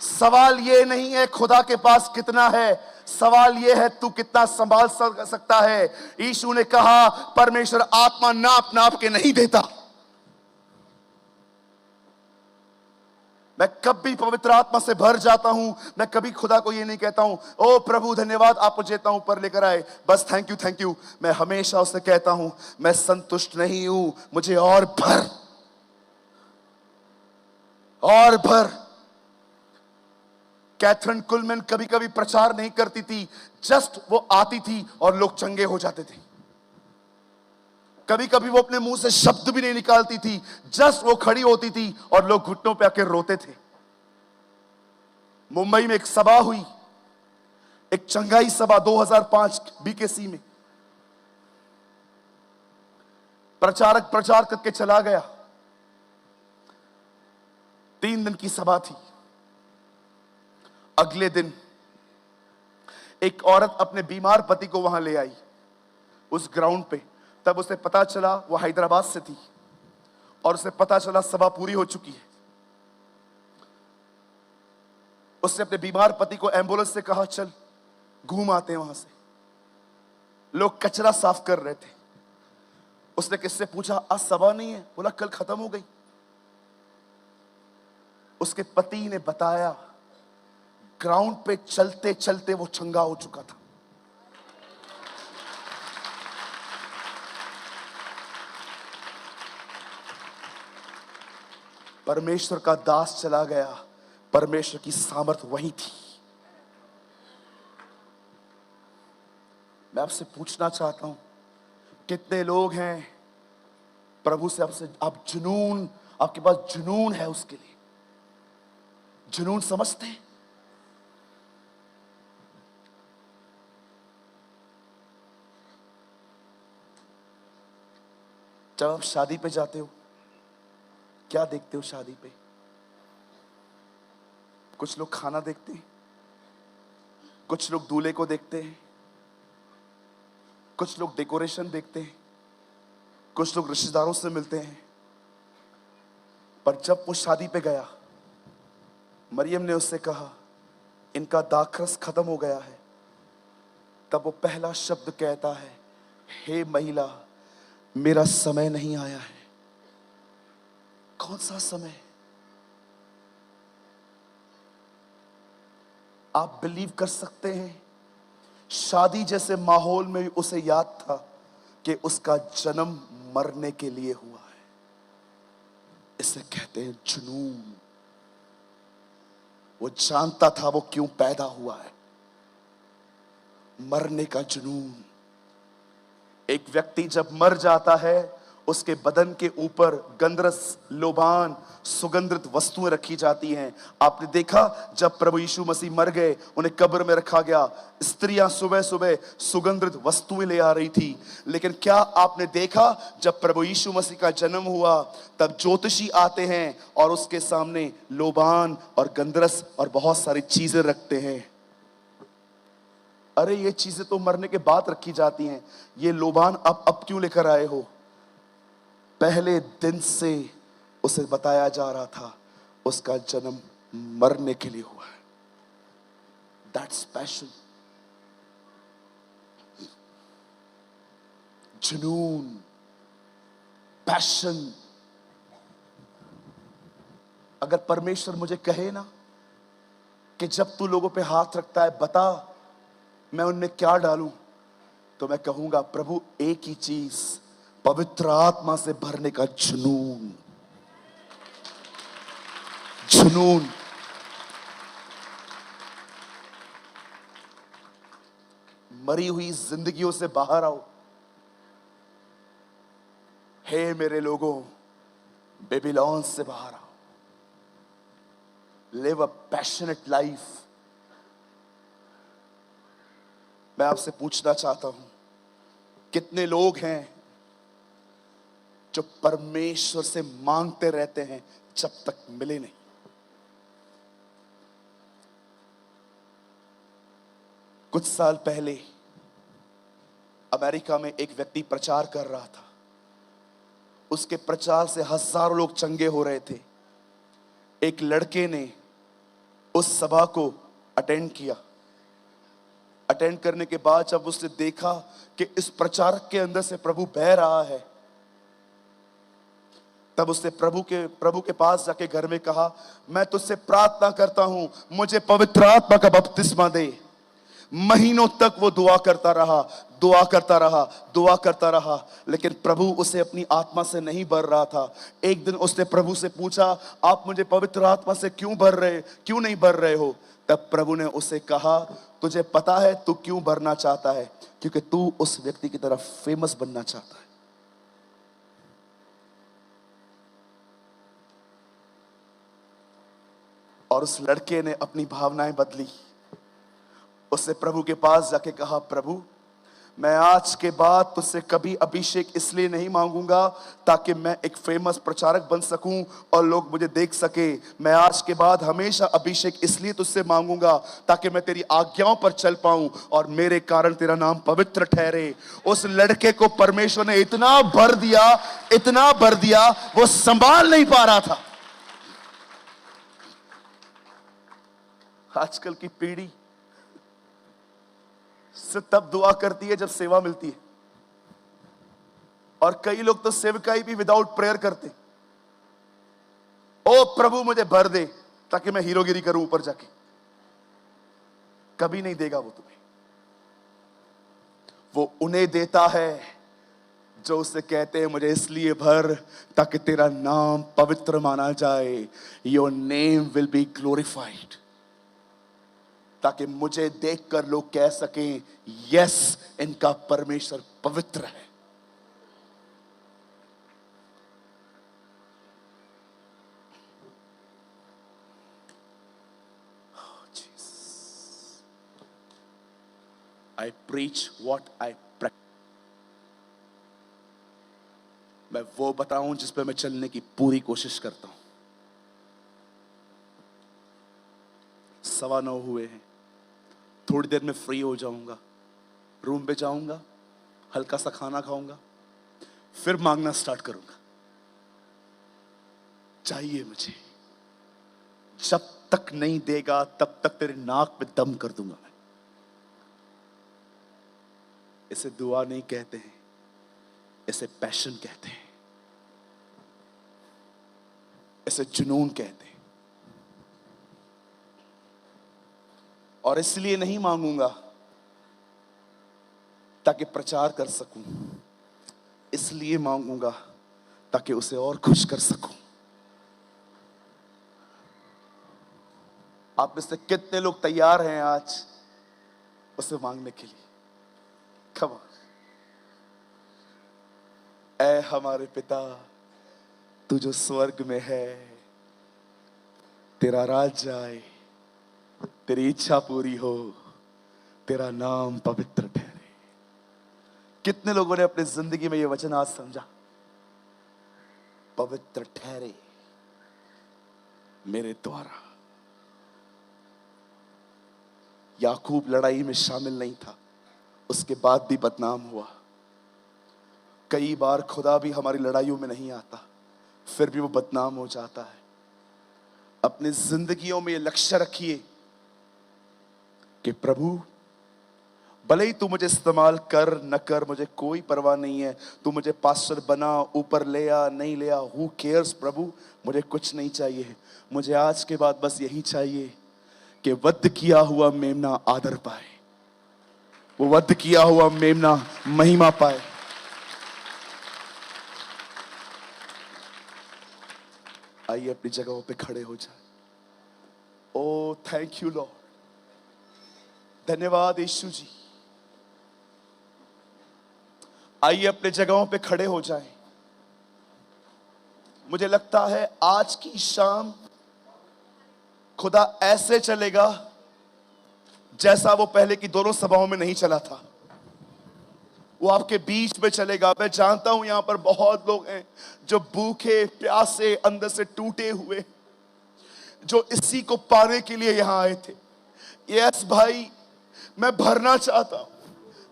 सवाल ये नहीं है खुदा के पास कितना है, सवाल यह है तू कितना संभाल सकता है। यीशु ने कहा परमेश्वर आत्मा नाप नाप के नहीं देता। मैं कभी पवित्र आत्मा से भर जाता हूं, मैं कभी खुदा को ये नहीं कहता हूं ओ प्रभु धन्यवाद आप मुझे इतना ऊपर लेकर आए, बस थैंक यू। मैं हमेशा उसे कहता हूं मैं संतुष्ट नहीं हूं, मुझे और भर और भर। कैथरीन कुलमैन कभी कभी प्रचार नहीं करती थी, जस्ट वो आती थी और लोग चंगे हो जाते थे। कभी कभी वो अपने मुंह से शब्द भी नहीं निकालती थी, जस्ट वो खड़ी होती थी और लोग घुटनों पे आकर रोते थे। मुंबई में एक सभा हुई, एक चंगाई सभा 2005 बीकेसी में। प्रचारक प्रचार करके चला गया, 3 दिन की सभा थी। अगले दिन एक औरत अपने बीमार पति को वहां ले आई उस ग्राउंड पे। तब उसे पता चला, वो हैदराबाद से थी, और उसे पता चला सभा पूरी हो चुकी है। उसने अपने बीमार पति को एम्बुलेंस से कहा चल घूम आते हैं वहां से। लोग कचरा साफ कर रहे थे। उसने किससे पूछा आज सभा नहीं है, बोला कल खत्म हो गई। उसके पति ने बताया ग्राउंड पे चलते चलते वो चंगा हो चुका था। परमेश्वर का दास चला गया, परमेश्वर की सामर्थ वही थी। मैं आपसे पूछना चाहता हूं कितने लोग हैं प्रभु से आपसे आप जुनून, आपके पास जुनून है उसके लिए, जुनून समझते हैं। जब आप शादी पे जाते हो क्या देखते हो शादी पे? कुछ लोग खाना देखते हैं, कुछ लोग दूल्हे को देखते हैं, कुछ लोग डेकोरेशन देखते हैं, कुछ लोग रिश्तेदारों से मिलते हैं। पर जब वो शादी पे गया, मरियम ने उससे कहा इनका दाखरस खत्म हो गया है। तब वो पहला शब्द कहता है हे महिला मेरा समय नहीं आया है। कौन सा समय? आप बिलीव कर सकते हैं शादी जैसे माहौल में उसे याद था कि उसका जन्म मरने के लिए हुआ है। इसे कहते हैं जुनून। वो जानता था वो क्यों पैदा हुआ है, मरने का जुनून। एक व्यक्ति जब मर जाता है उसके बदन के ऊपर गंधरस, लोबान, सुगंधित वस्तुएं रखी जाती हैं। आपने देखा जब प्रभु यीशु मसीह मर गए, उन्हें कब्र में रखा गया, स्त्रियां सुबह सुबह सुगंधित वस्तुएं ले आ रही थी। लेकिन क्या आपने देखा जब प्रभु यीशु मसीह का जन्म हुआ तब ज्योतिषी आते हैं और उसके सामने लोबान और गंधरस और बहुत सारी चीजें रखते हैं। अरे ये चीजें तो मरने के बाद रखी जाती हैं, ये लोबान अब क्यों लेकर आए हो? पहले दिन से उसे बताया जा रहा था उसका जन्म मरने के लिए हुआ है। दैट्स पैशन, जुनून, पैशन। अगर परमेश्वर मुझे कहे ना कि जब तू लोगों पे हाथ रखता है बता मैं उनमें क्या डालूं, तो मैं कहूंगा प्रभु एक ही चीज, पवित्र आत्मा से भरने का जुनून। जुनून। मरी हुई जिंदगियों से बाहर आओ। हे मेरे लोगों, बेबीलोन से बाहर आओ। Live a passionate life. मैं आपसे पूछना चाहता हूं, कितने लोग हैं जो परमेश्वर से मांगते रहते हैं जब तक मिले नहीं? कुछ साल पहले अमेरिका में एक व्यक्ति प्रचार कर रहा था। उसके प्रचार से हजारों लोग चंगे हो रहे थे। एक लड़के ने उस सभा को अटेंड किया। अटेंड करने के बाद जब उसने देखा कि इस प्रचारक के अंदर से प्रभु बह रहा है, तब उसने प्रभु के पास जाके घर में कहा, मैं तुझसे प्रार्थना करता हूं मुझे पवित्र आत्मा का बपतिस्मा दे। महीनों तक वो दुआ करता रहा, दुआ करता रहा, दुआ करता रहा, लेकिन प्रभु उसे अपनी आत्मा से नहीं भर रहा था। एक दिन उसने प्रभु से पूछा, आप मुझे पवित्र आत्मा से क्यों नहीं भर रहे हो? तब प्रभु ने उसे कहा, तुझे पता है तू क्यों भरना चाहता है? क्योंकि तू उस व्यक्ति की तरह फेमस बनना चाहता है। और उस लड़के ने अपनी भावनाएं बदली। उसने प्रभु के पास जाके कहा, प्रभु मैं आज के बाद तुझसे कभी अभिषेक इसलिए नहीं मांगूंगा ताकि मैं एक फेमस प्रचारक बन सकूं और लोग मुझे देख सके। मैं आज के बाद हमेशा अभिषेक इसलिए तुझसे मांगूंगा ताकि मैं तेरी आज्ञाओं पर चल पाऊं और मेरे कारण तेरा नाम पवित्र ठहरे। उस लड़के को परमेश्वर ने इतना भर दिया, वो संभाल नहीं पा रहा था। आजकल की पीढ़ी से तब दुआ करती है जब सेवा मिलती है, और कई लोग तो सेवकाई भी विदाउट प्रेयर करते। ओ प्रभु मुझे भर दे ताकि मैं हीरोगिरी करूं ऊपर जाके। कभी नहीं देगा वो तुम्हें। वो उन्हें देता है जो उससे कहते हैं मुझे इसलिए भर ताकि तेरा नाम पवित्र माना जाए। Your name will be glorified, ताकि मुझे देखकर लोग कह सकें यस इनका परमेश्वर पवित्र है। आई प्रीच व्हाट आई प्रैक्टिस। मैं वो बताऊं जिस पे मैं चलने की पूरी कोशिश करता हूं। 9:15 हुए हैं। थोड़ी देर में फ्री हो जाऊंगा, रूम पे जाऊंगा, हल्का सा खाना खाऊंगा, फिर मांगना स्टार्ट करूंगा। चाहिए मुझे। जब तक नहीं देगा तब तक तेरे नाक पे दम कर दूंगा मैं। इसे दुआ नहीं कहते हैं, इसे पैशन कहते हैं, इसे जुनून कहते हैं। और इसलिए नहीं मांगूंगा ताकि प्रचार कर सकूं, इसलिए मांगूंगा ताकि उसे और खुश कर सकूं। आप में से कितने लोग तैयार हैं आज उसे मांगने के लिए? Come on. ऐ हमारे पिता तू जो स्वर्ग में है, तेरा राज्य आए, तेरी इच्छा पूरी हो, तेरा नाम पवित्र ठहरे। कितने लोगों ने अपनी जिंदगी में यह वचन आज समझा? पवित्र ठहरे मेरे द्वारा। याकूब लड़ाई में शामिल नहीं था, उसके बाद भी बदनाम हुआ। कई बार खुदा भी हमारी लड़ाइयों में नहीं आता, फिर भी वो बदनाम हो जाता है। अपनी जिंदगियों में ये लक्ष्य रखिए कि प्रभु, भले ही तू मुझे इस्तेमाल कर न कर, मुझे कोई परवाह नहीं है। तू मुझे पास्टर बना, ऊपर ले आ नहीं ले आ, हु केयर्स प्रभु, मुझे कुछ नहीं चाहिए। मुझे आज के बाद बस यही चाहिए कि वध किया हुआ मेमना आदर पाए, वो वध किया हुआ मेमना महिमा पाए। आइए अपनी जगहों पे खड़े हो जाए। ओ थैंक यू लॉर्ड, धन्यवाद यीशु जी। आइए अपने जगहों पे खड़े हो जाएं। मुझे लगता है आज की शाम खुदा ऐसे चलेगा जैसा वो पहले की दोनों सभाओं में नहीं चला था। वो आपके बीच में चलेगा। मैं जानता हूं यहां पर बहुत लोग हैं जो भूखे प्यासे अंदर से टूटे हुए, जो इसी को पाने के लिए यहां आए थे। यस भाई, मैं भरना चाहता हूं।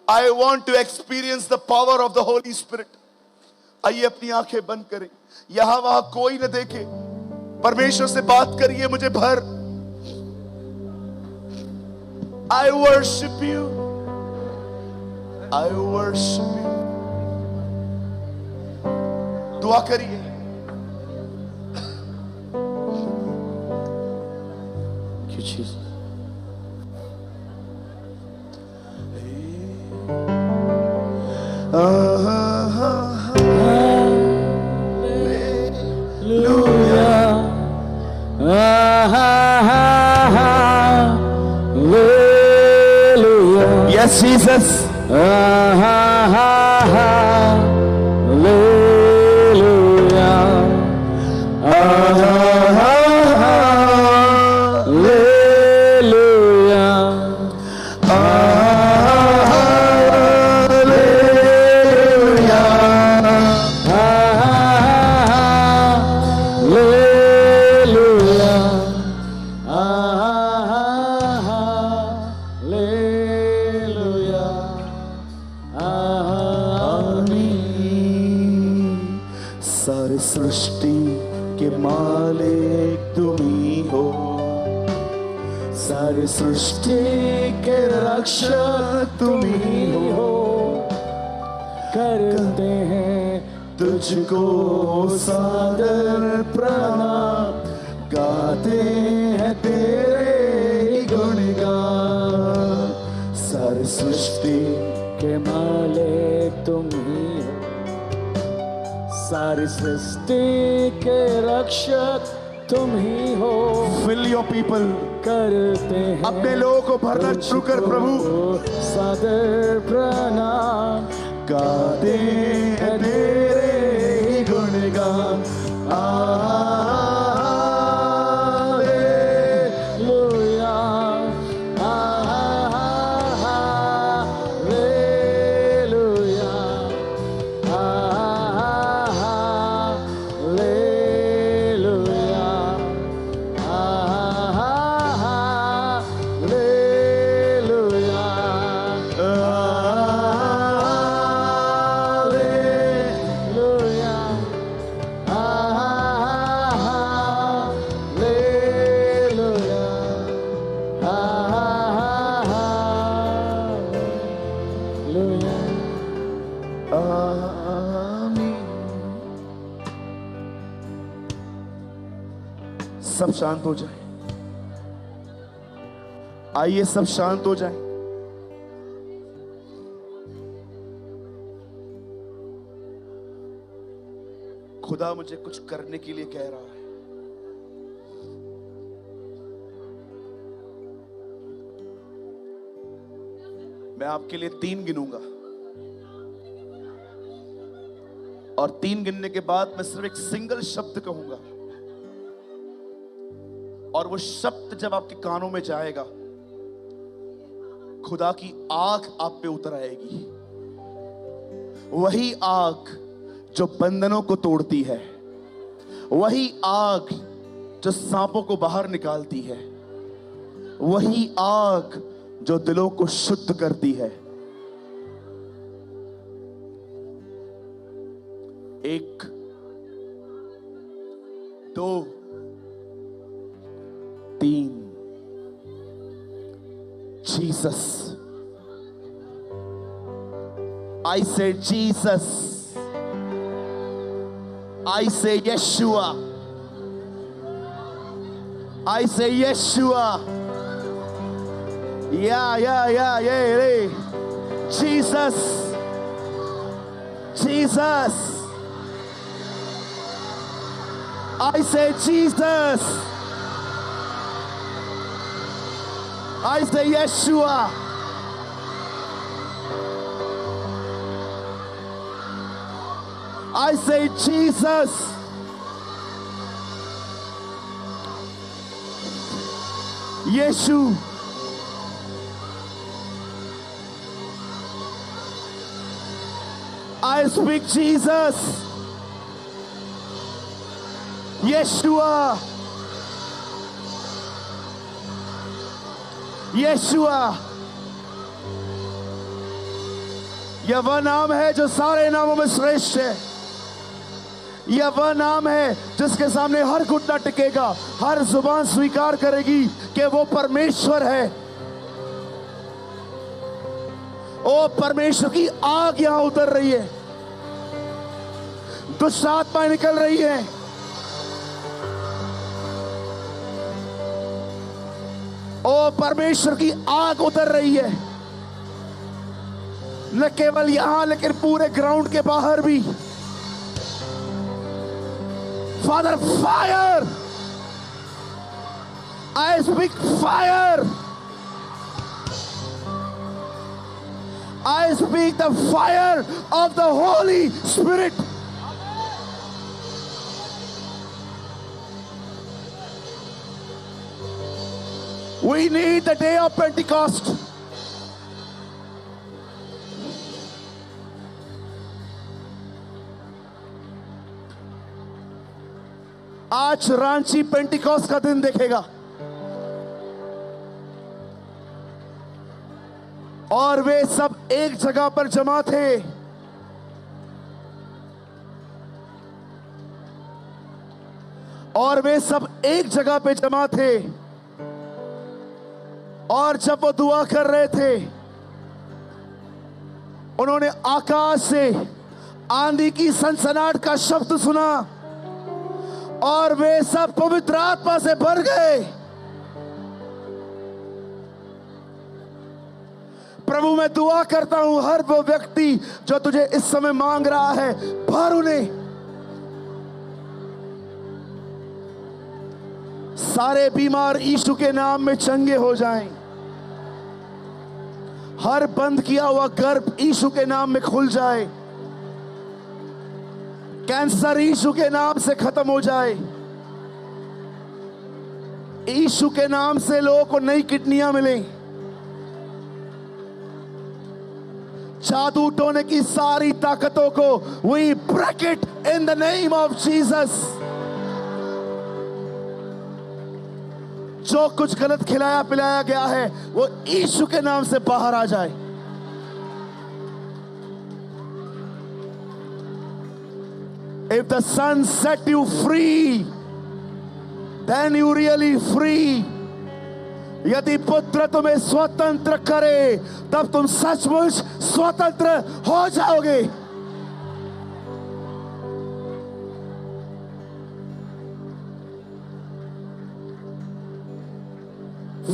I want to experience the power of the Holy Spirit. आइए अपनी आंखें बंद करें, यहां वहां कोई न देखे, परमेश्वर से बात करिए, मुझे भर। I worship you, I worship you। दुआ करिए। क्या चीज? Yes, Jesus. सारी सृष्टि के मालिक तुम ही हो, सारी सृष्टि के रक्षक तुम ही हो। करते हैं तुझको सादर प्रणाम, गाते हैं तेरे गुणगान। सारी सृष्टि के मालिक तुम ही हो, सारी सृष्टि के रक्षक तुम ही हो। Fill your people, करते हैं अपने लोगों को भरना शुरू कर प्रभु। सादर प्रणाम, गाते हैं तेरे गुणगान। हालेलुया, हालेलुया, सब शांत हो जाए। आइए सब शांत हो जाए। खुदा मुझे कुछ करने के लिए कह रहा है। मैं आपके लिए 3 गिनूंगा और 3 गिनने के बाद मैं सिर्फ एक सिंगल शब्द कहूंगा, और वो शब्द जब आपके कानों में जाएगा, खुदा की आग आप पे उतर आएगी। वही आग जो बंधनों को तोड़ती है, वही आग जो सांपों को बाहर निकालती है, वही आग जो दिलों को शुद्ध करती है। 1 2 Jesus. I say Jesus. I say Yeshua. I say Yeshua. Yeah. Jesus. Jesus. I say Jesus. I say Yeshua. I say Jesus. Yeshu. I speak Jesus. Yeshua. Yeshua. यह वह नाम है जो सारे नामों में श्रेष्ठ है। यह वह नाम है जिसके सामने हर घुटना टिकेगा, हर जुबान स्वीकार करेगी कि वो परमेश्वर है। ओ परमेश्वर की आग यहां उतर रही है, दुष्ट आत्माएं निकल रही हैं। ओ परमेश्वर की आग उतर रही है, न केवल यहां लेकिन पूरे ग्राउंड के बाहर भी। Father, fire! I speak fire! I speak the fire of the Holy Spirit. We need the day of Pentecost. आज रांची पेंटिकॉस्ट का दिन देखेगा और वे सब एक जगह पर जमा थे। और वे सब एक जगह पे जमा थे और जब वो दुआ कर रहे थे, उन्होंने आकाश से आंधी की सनसनाहट का शब्द सुना और वे सब पवित्र आत्मा से भर गए। प्रभु मैं दुआ करता हूं हर वो व्यक्ति जो तुझे इस समय मांग रहा है, भर उन्हें। सारे बीमार यीशु के नाम में चंगे हो जाएं। हर बंद किया हुआ गर्भ यीशु के नाम में खुल जाए। कैंसर यीशु के नाम से खत्म हो जाए। यीशु के नाम से लोगों को नई किडनियां मिलें। जादू टोने की सारी ताकतों को we break it in the name of Jesus। जो कुछ गलत खिलाया पिलाया गया है वो यीशु के नाम से बाहर आ जाए। If the Son set you free, then you really free। यदि पुत्र तुम्हें स्वतंत्र करे तब तुम सचमुच स्वतंत्र हो जाओगे।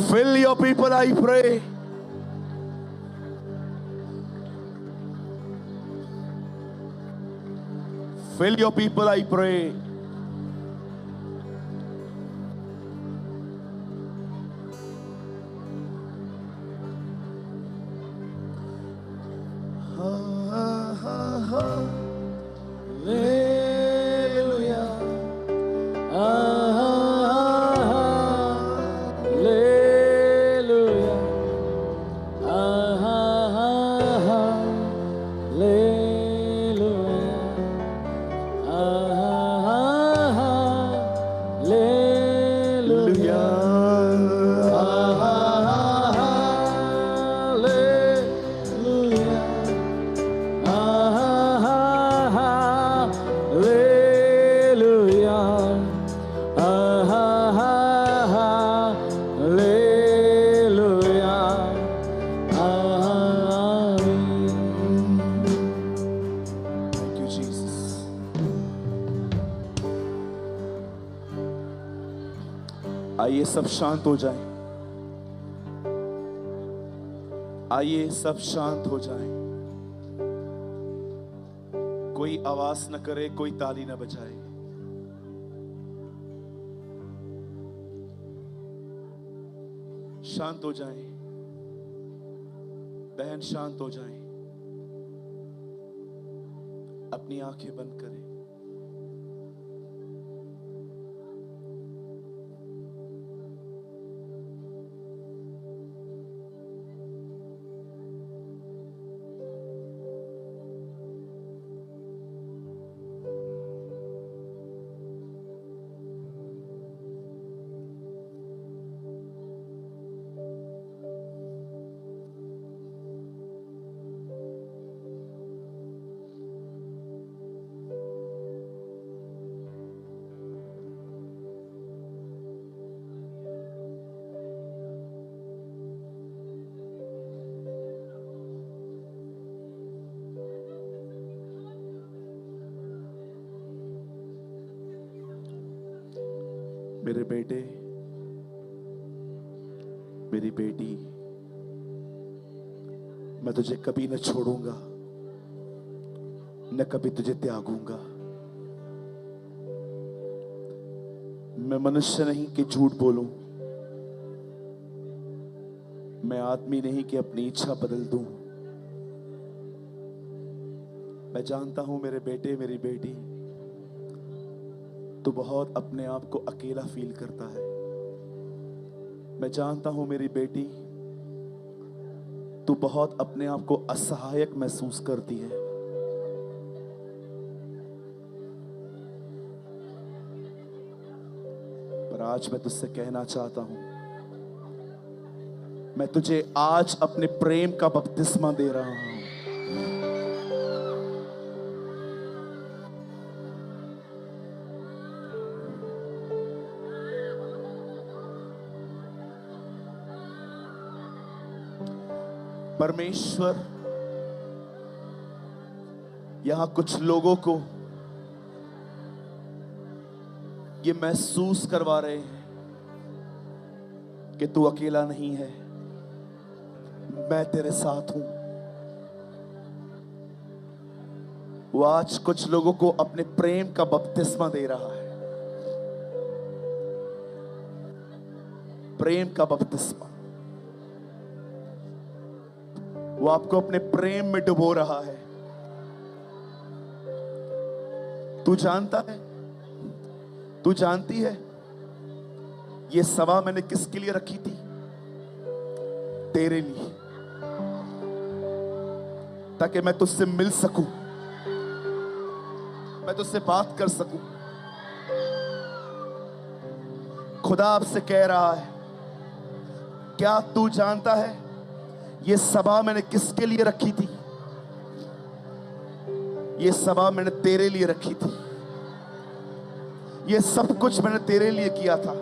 Fill your people, I pray। Fill your people, I pray। आइए सब शांत हो जाएं। आइए सब शांत हो जाएं। कोई आवाज न करे, कोई ताली न बजाए। शांत हो जाएं। बहन शांत हो जाएं। अपनी आंखें बंद करें। मेरे बेटे, मेरी बेटी, मैं तुझे कभी न छोड़ूंगा, न कभी तुझे त्यागूंगा। मैं मनुष्य नहीं कि झूठ बोलूं, मैं आदमी नहीं कि अपनी इच्छा बदल दूं। मैं जानता हूं मेरे बेटे, मेरी बेटी, तू बहुत अपने आप को अकेला फील करता है। मैं जानता हूं मेरी बेटी, तू बहुत अपने आप को असहायक महसूस करती है। पर आज मैं तुझसे कहना चाहता हूं, मैं तुझे आज अपने प्रेम का बपतिस्मा दे रहा हूं। परमेश्वर यहां कुछ लोगों को ये महसूस करवा रहे हैं कि तू अकेला नहीं है, मैं तेरे साथ हूं। वो आज कुछ लोगों को अपने प्रेम का बपतिस्मा दे रहा है। प्रेम का बपतिस्मा। वो आपको अपने प्रेम में डुबो रहा है। तू जानता है, तू जानती है, ये सभा मैंने किसके लिए रखी थी? तेरे लिए, ताकि मैं तुझसे मिल सकूं, मैं तुझसे बात कर सकूं। खुदा आपसे कह रहा है, क्या तू जानता है ये सभा मैंने किसके लिए रखी थी? ये सभा मैंने तेरे लिए रखी थी। ये सब कुछ मैंने तेरे लिए किया था,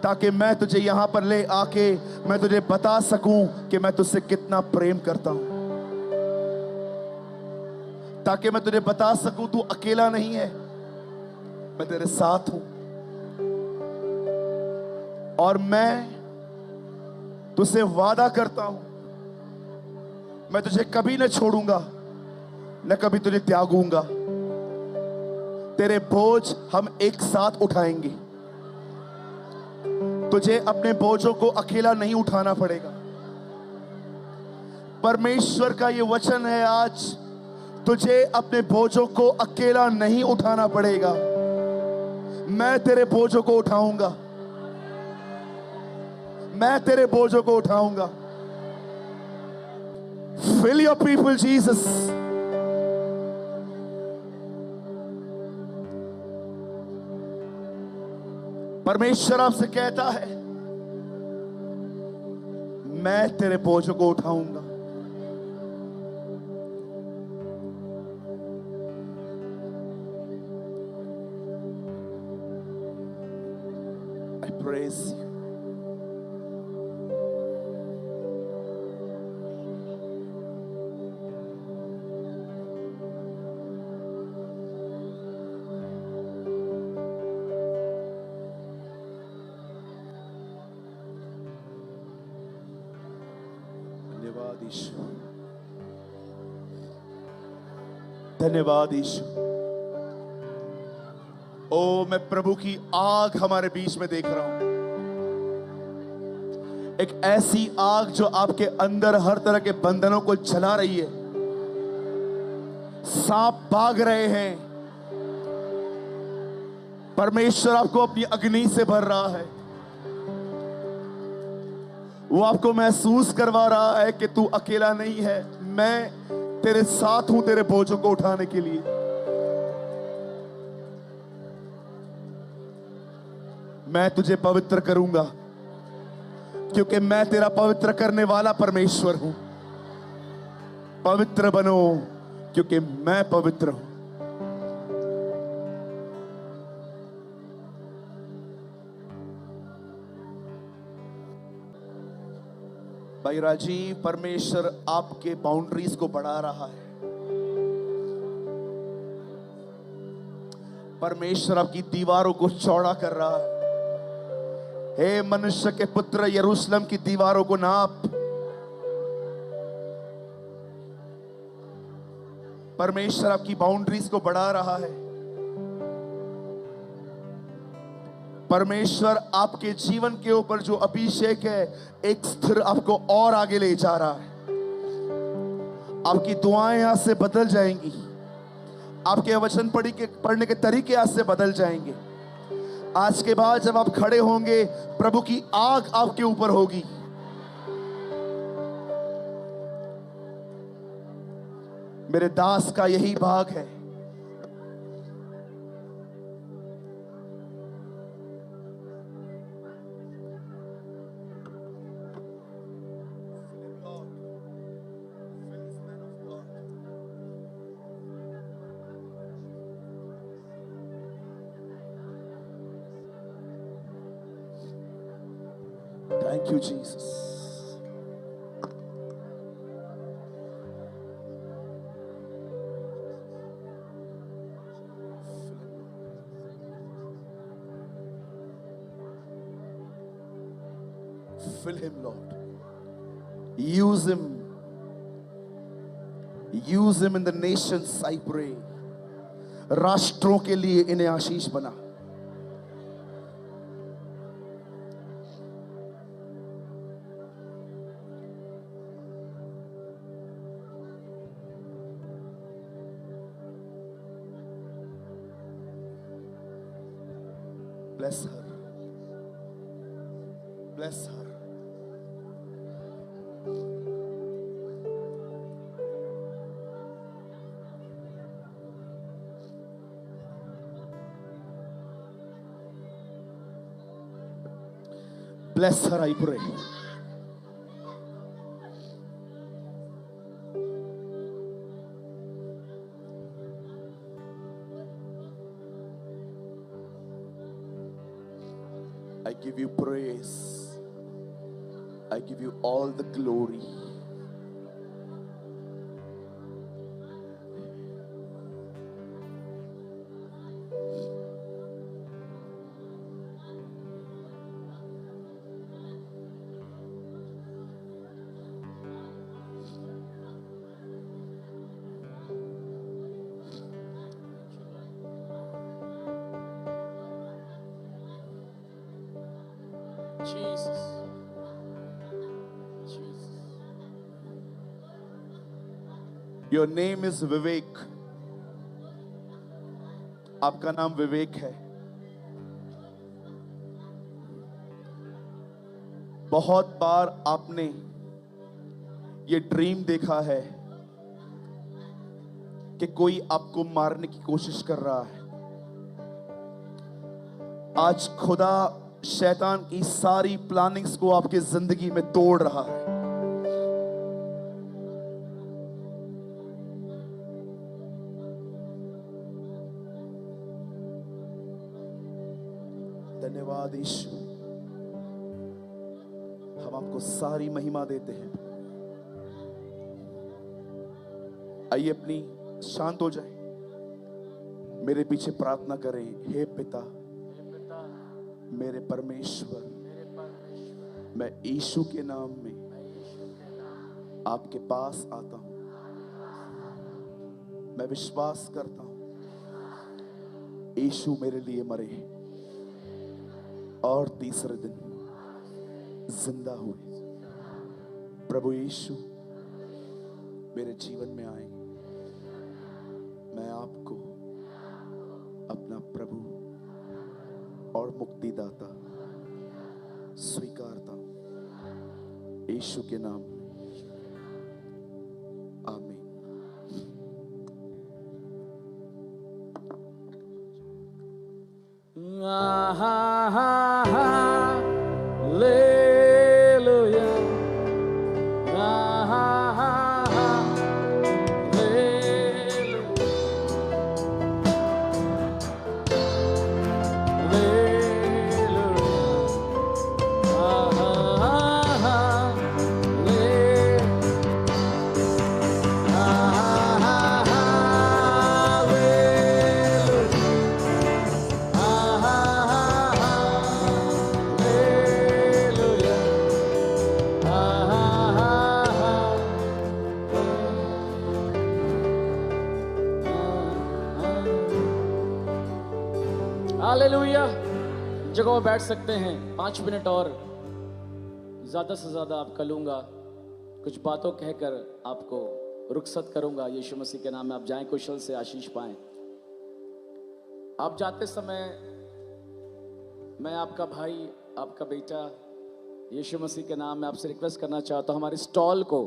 ताकि मैं तुझे यहां पर ले आके मैं तुझे बता सकूं कि मैं तुझसे कितना प्रेम करता हूं। ताकि मैं तुझे बता सकूं तू अकेला नहीं है, मैं तेरे साथ हूं। और मैं तुझसे वादा करता हूं, मैं तुझे कभी न छोड़ूंगा, न कभी तुझे त्यागूंगा। तेरे बोझ हम एक साथ उठाएंगे। तुझे अपने बोझों को अकेला नहीं उठाना पड़ेगा। परमेश्वर का ये वचन है, आज तुझे अपने बोझों को अकेला नहीं उठाना पड़ेगा। मैं तेरे बोझों को उठाऊंगा, मैं तेरे बोझों को उठाऊंगा। Fill your people, Jesus. परमेश्वर आपसे कहता है, मैं तेरे बोझों को उठाऊंगा। I praise you. यीशु, धन्यवाद यीशु। ओ मैं प्रभु की आग हमारे बीच में देख रहा हूं, एक ऐसी आग जो आपके अंदर हर तरह के बंधनों को जला रही है। सांप भाग रहे हैं, परमेश्वर आपको अपनी अग्नि से भर रहा है। वो आपको महसूस करवा रहा है कि तू अकेला नहीं है, मैं तेरे साथ हूं तेरे बोझों को उठाने के लिए। मैं तुझे पवित्र करूंगा क्योंकि मैं तेरा पवित्र करने वाला परमेश्वर हूं। पवित्र बनो क्योंकि मैं पवित्र हूं। भाई राजीव, परमेश्वर आपके बाउंड्रीज को बढ़ा रहा है। परमेश्वर आपकी दीवारों को चौड़ा कर रहा है। हे मनुष्य के पुत्र, यरूशलेम की दीवारों को नाप। परमेश्वर आपकी बाउंड्रीज को बढ़ा रहा है। परमेश्वर आपके जीवन के ऊपर जो अभिषेक है, एक स्थिर आपको और आगे ले जा रहा है। आपकी दुआएं यहां से बदल जाएंगी, आपके वचन पढ़ने के तरीके आज से बदल जाएंगे। आज के बाद जब आप खड़े होंगे, प्रभु की आग आपके ऊपर होगी। मेरे दास का यही भाग है। Thank you, Jesus. Fill him, Lord. Use him. Use him in the nations, I pray. राष्ट्रों के लिए इन्हें आशीष बना। Bless her. Bless her. Bless her, I pray. I give you praise. I give you all the glory. Jesus. Jesus. Your name is Vivek. आपका नाम विवेक है। बहुत बार आपने ये ड्रीम देखा है कि कोई आपको मारने की कोशिश कर रहा है। आज खुदा शैतान की सारी प्लानिंग्स को आपके जिंदगी में तोड़ रहा है। धन्यवाद यीशु, हम आपको सारी महिमा देते हैं। आइए अपनी शांत हो जाए, मेरे पीछे प्रार्थना करें। हे पिता, मेरे परमेश्वर, मैं यीशु के नाम में आपके पास आता हूं। मैं विश्वास करता हूं यीशु मेरे लिए मरे और तीसरे दिन जिंदा हुए। प्रभु यीशु मेरे जीवन में आए। मैं आपको अपना प्रभु और मुक्तिदाता स्वीकारता हूं यीशु के नाम में। आमीन। हालेलुया। जगह में बैठ सकते हैं। 5 मिनट और ज्यादा से ज्यादा आपका लूंगा। कुछ बातों कहकर आपको रुखसत करूंगा। यीशु मसीह के नाम में आप जाएं, कुशल से आशीष पाएं। आप जाते समय मैं आपका भाई, आपका बेटा यीशु मसीह के नाम में आपसे रिक्वेस्ट करना चाहता हूं, हमारे स्टॉल को,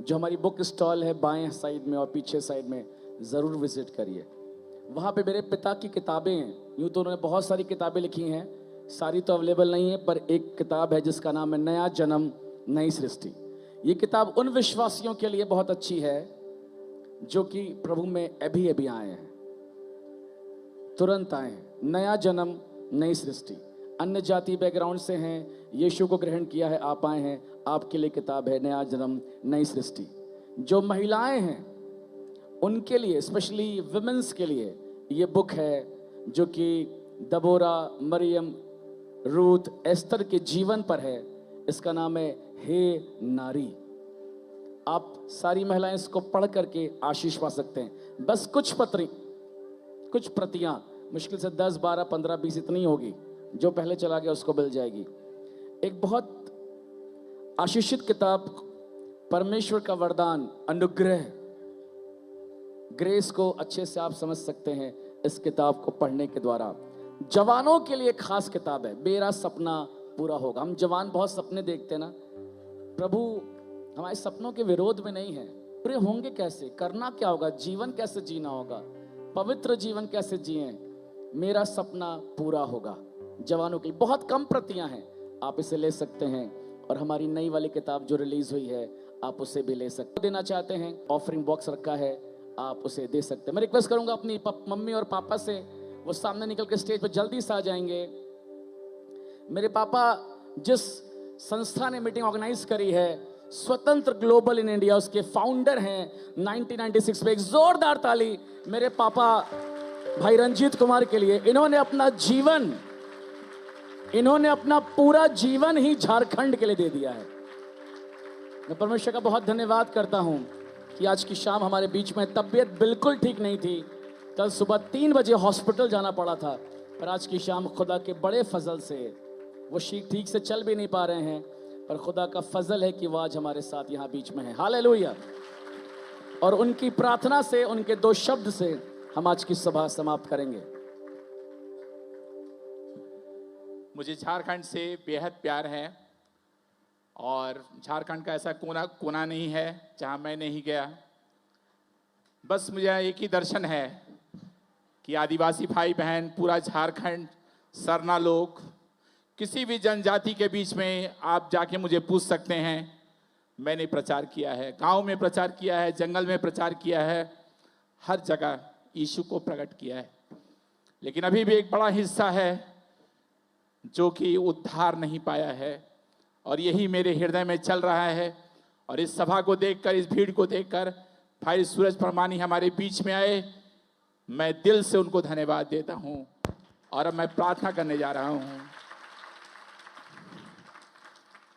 जो हमारी बुक स्टॉल है, बाएं साइड में और पीछे साइड में जरूर विजिट करिए। वहाँ पे मेरे पिता की किताबें हैं। यूँ तो उन्होंने बहुत सारी किताबें लिखी हैं, सारी तो अवेलेबल नहीं है, पर एक किताब है जिसका नाम है नया जन्म नई सृष्टि। ये किताब उन विश्वासियों के लिए बहुत अच्छी है जो कि प्रभु में अभी अभी आए हैं, तुरंत आए हैं। नया जन्म नई सृष्टि, अन्य जाति बैकग्राउंड से हैं, यीशु को ग्रहण किया है, आप आए हैं, आपके लिए किताब है नया जन्म नई सृष्टि। जो महिलाएं हैं उनके लिए, स्पेशली विमेंस के लिए ये बुक है, जो कि दबोरा, मरियम, रूथ, एस्तर के जीवन पर है। इसका नाम है हे नारी। आप सारी महिलाएं इसको पढ़ करके आशीष पा सकते हैं। बस कुछ प्रतियां, मुश्किल से 10, 12, 15, 20 इतनी होगी। जो पहले चला गया उसको मिल जाएगी। एक बहुत आशीषित किताब, परमेश्वर का वरदान, अनुग्रह, ग्रेस को अच्छे से आप समझ सकते हैं इस किताब को पढ़ने के द्वारा। जवानों के लिए खास किताब है, मेरा सपना पूरा होगा। हम जवान बहुत सपने देखते हैं ना। प्रभु हमारे सपनों के विरोध में नहीं है। पूरे होंगे कैसे, करना क्या होगा, जीवन कैसे जीना होगा, पवित्र जीवन कैसे जिए, मेरा सपना पूरा होगा। जवानों के लिए बहुत कम प्रतियां हैं, आप इसे ले सकते हैं। और हमारी नई वाली किताब जो रिलीज हुई है, आप उसे भी ले सकते हैं। देना चाहते हैं, ऑफरिंग बॉक्स रखा है, आप उसे दे सकते हैं। मैं रिक्वेस्ट करूंगा अपनी मम्मी और पापा से, वो सामने निकल के स्टेज पर जल्दी से आ जाएंगे। मेरे पापा जिस संस्था ने मीटिंग ऑर्गेनाइज करी है, स्वतंत्र ग्लोबल इन इंडिया, उसके फाउंडर हैं। 1996 में एक जोरदार ताली मेरे पापा भाई रंजीत कुमार के लिए। इन्होंने अपना पूरा जीवन ही झारखंड के लिए दे दिया है। मैं परमेश्वर का बहुत धन्यवाद करता हूं कि आज की शाम हमारे बीच में, तबीयत बिल्कुल ठीक नहीं थी, कल सुबह 3 बजे हॉस्पिटल जाना पड़ा था, पर आज की शाम खुदा के बड़े फजल से वो ठीक से चल भी नहीं पा रहे हैं, पर खुदा का फजल है कि वो आज हमारे साथ यहाँ बीच में है। हालेलुया। और उनकी प्रार्थना से, उनके 2 शब्द से हम आज की सभा समाप्त करेंगे। मुझे झारखंड से बेहद प्यार है और झारखंड का ऐसा कोना नहीं है जहां मैं नहीं गया। बस मुझे एक ही दर्शन है कि आदिवासी भाई बहन, पूरा झारखंड, सरना लोग, किसी भी जनजाति के बीच में आप जाके मुझे पूछ सकते हैं। मैंने प्रचार किया है, गांव में प्रचार किया है, जंगल में प्रचार किया है, हर जगह यीशु को प्रकट किया है। लेकिन अभी भी एक बड़ा हिस्सा है जो कि उद्धार नहीं पाया है, और यही मेरे हृदय में चल रहा है। और इस सभा को देखकर, इस भीड़ को देखकर भाई सूरज परमानी हमारे बीच में आए, मैं दिल से उनको धन्यवाद देता हूं। और अब मैं प्रार्थना करने जा रहा हूं।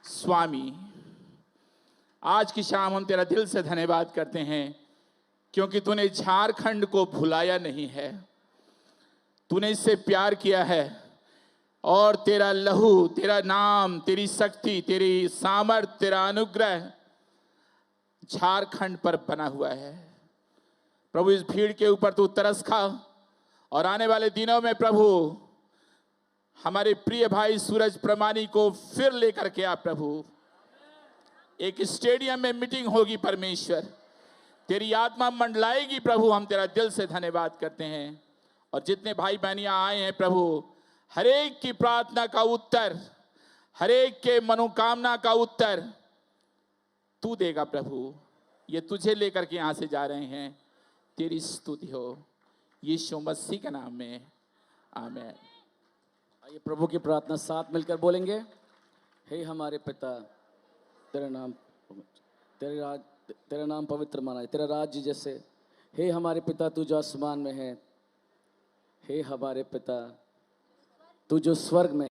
स्वामी, आज की शाम हम तेरा दिल से धन्यवाद करते हैं, क्योंकि तूने झारखंड को भुलाया नहीं है। तूने इससे प्यार किया है और तेरा लहू, तेरा नाम, तेरी शक्ति, तेरी सामर्थ, तेरा अनुग्रह झारखंड पर बना हुआ है। प्रभु, इस भीड़ के ऊपर तू तरस खा और आने वाले दिनों में प्रभु हमारे प्रिय भाई सूरज प्रमाणी को फिर लेकर के आ प्रभु। एक स्टेडियम में मीटिंग होगी परमेश्वर, तेरी आत्मा मंडलाएगी प्रभु। हम तेरा दिल से धन्यवाद करते हैं। और जितने भाई बहनियां आए हैं प्रभु, हरेक की प्रार्थना का उत्तर, हरेक के मनोकामना का उत्तर तू देगा प्रभु। ये तुझे लेकर के यहां से जा रहे हैं। तेरी स्तुति हो यीशु मसीह के नाम में, आमीन। आइए प्रभु की प्रार्थना साथ मिलकर बोलेंगे। हे हमारे पिता, तेरा नाम पवित्र माना जाए, तेरा राज्य जैसे। हे हमारे पिता तू जो आसमान में है, हे हमारे पिता तू जो स्वर्ग में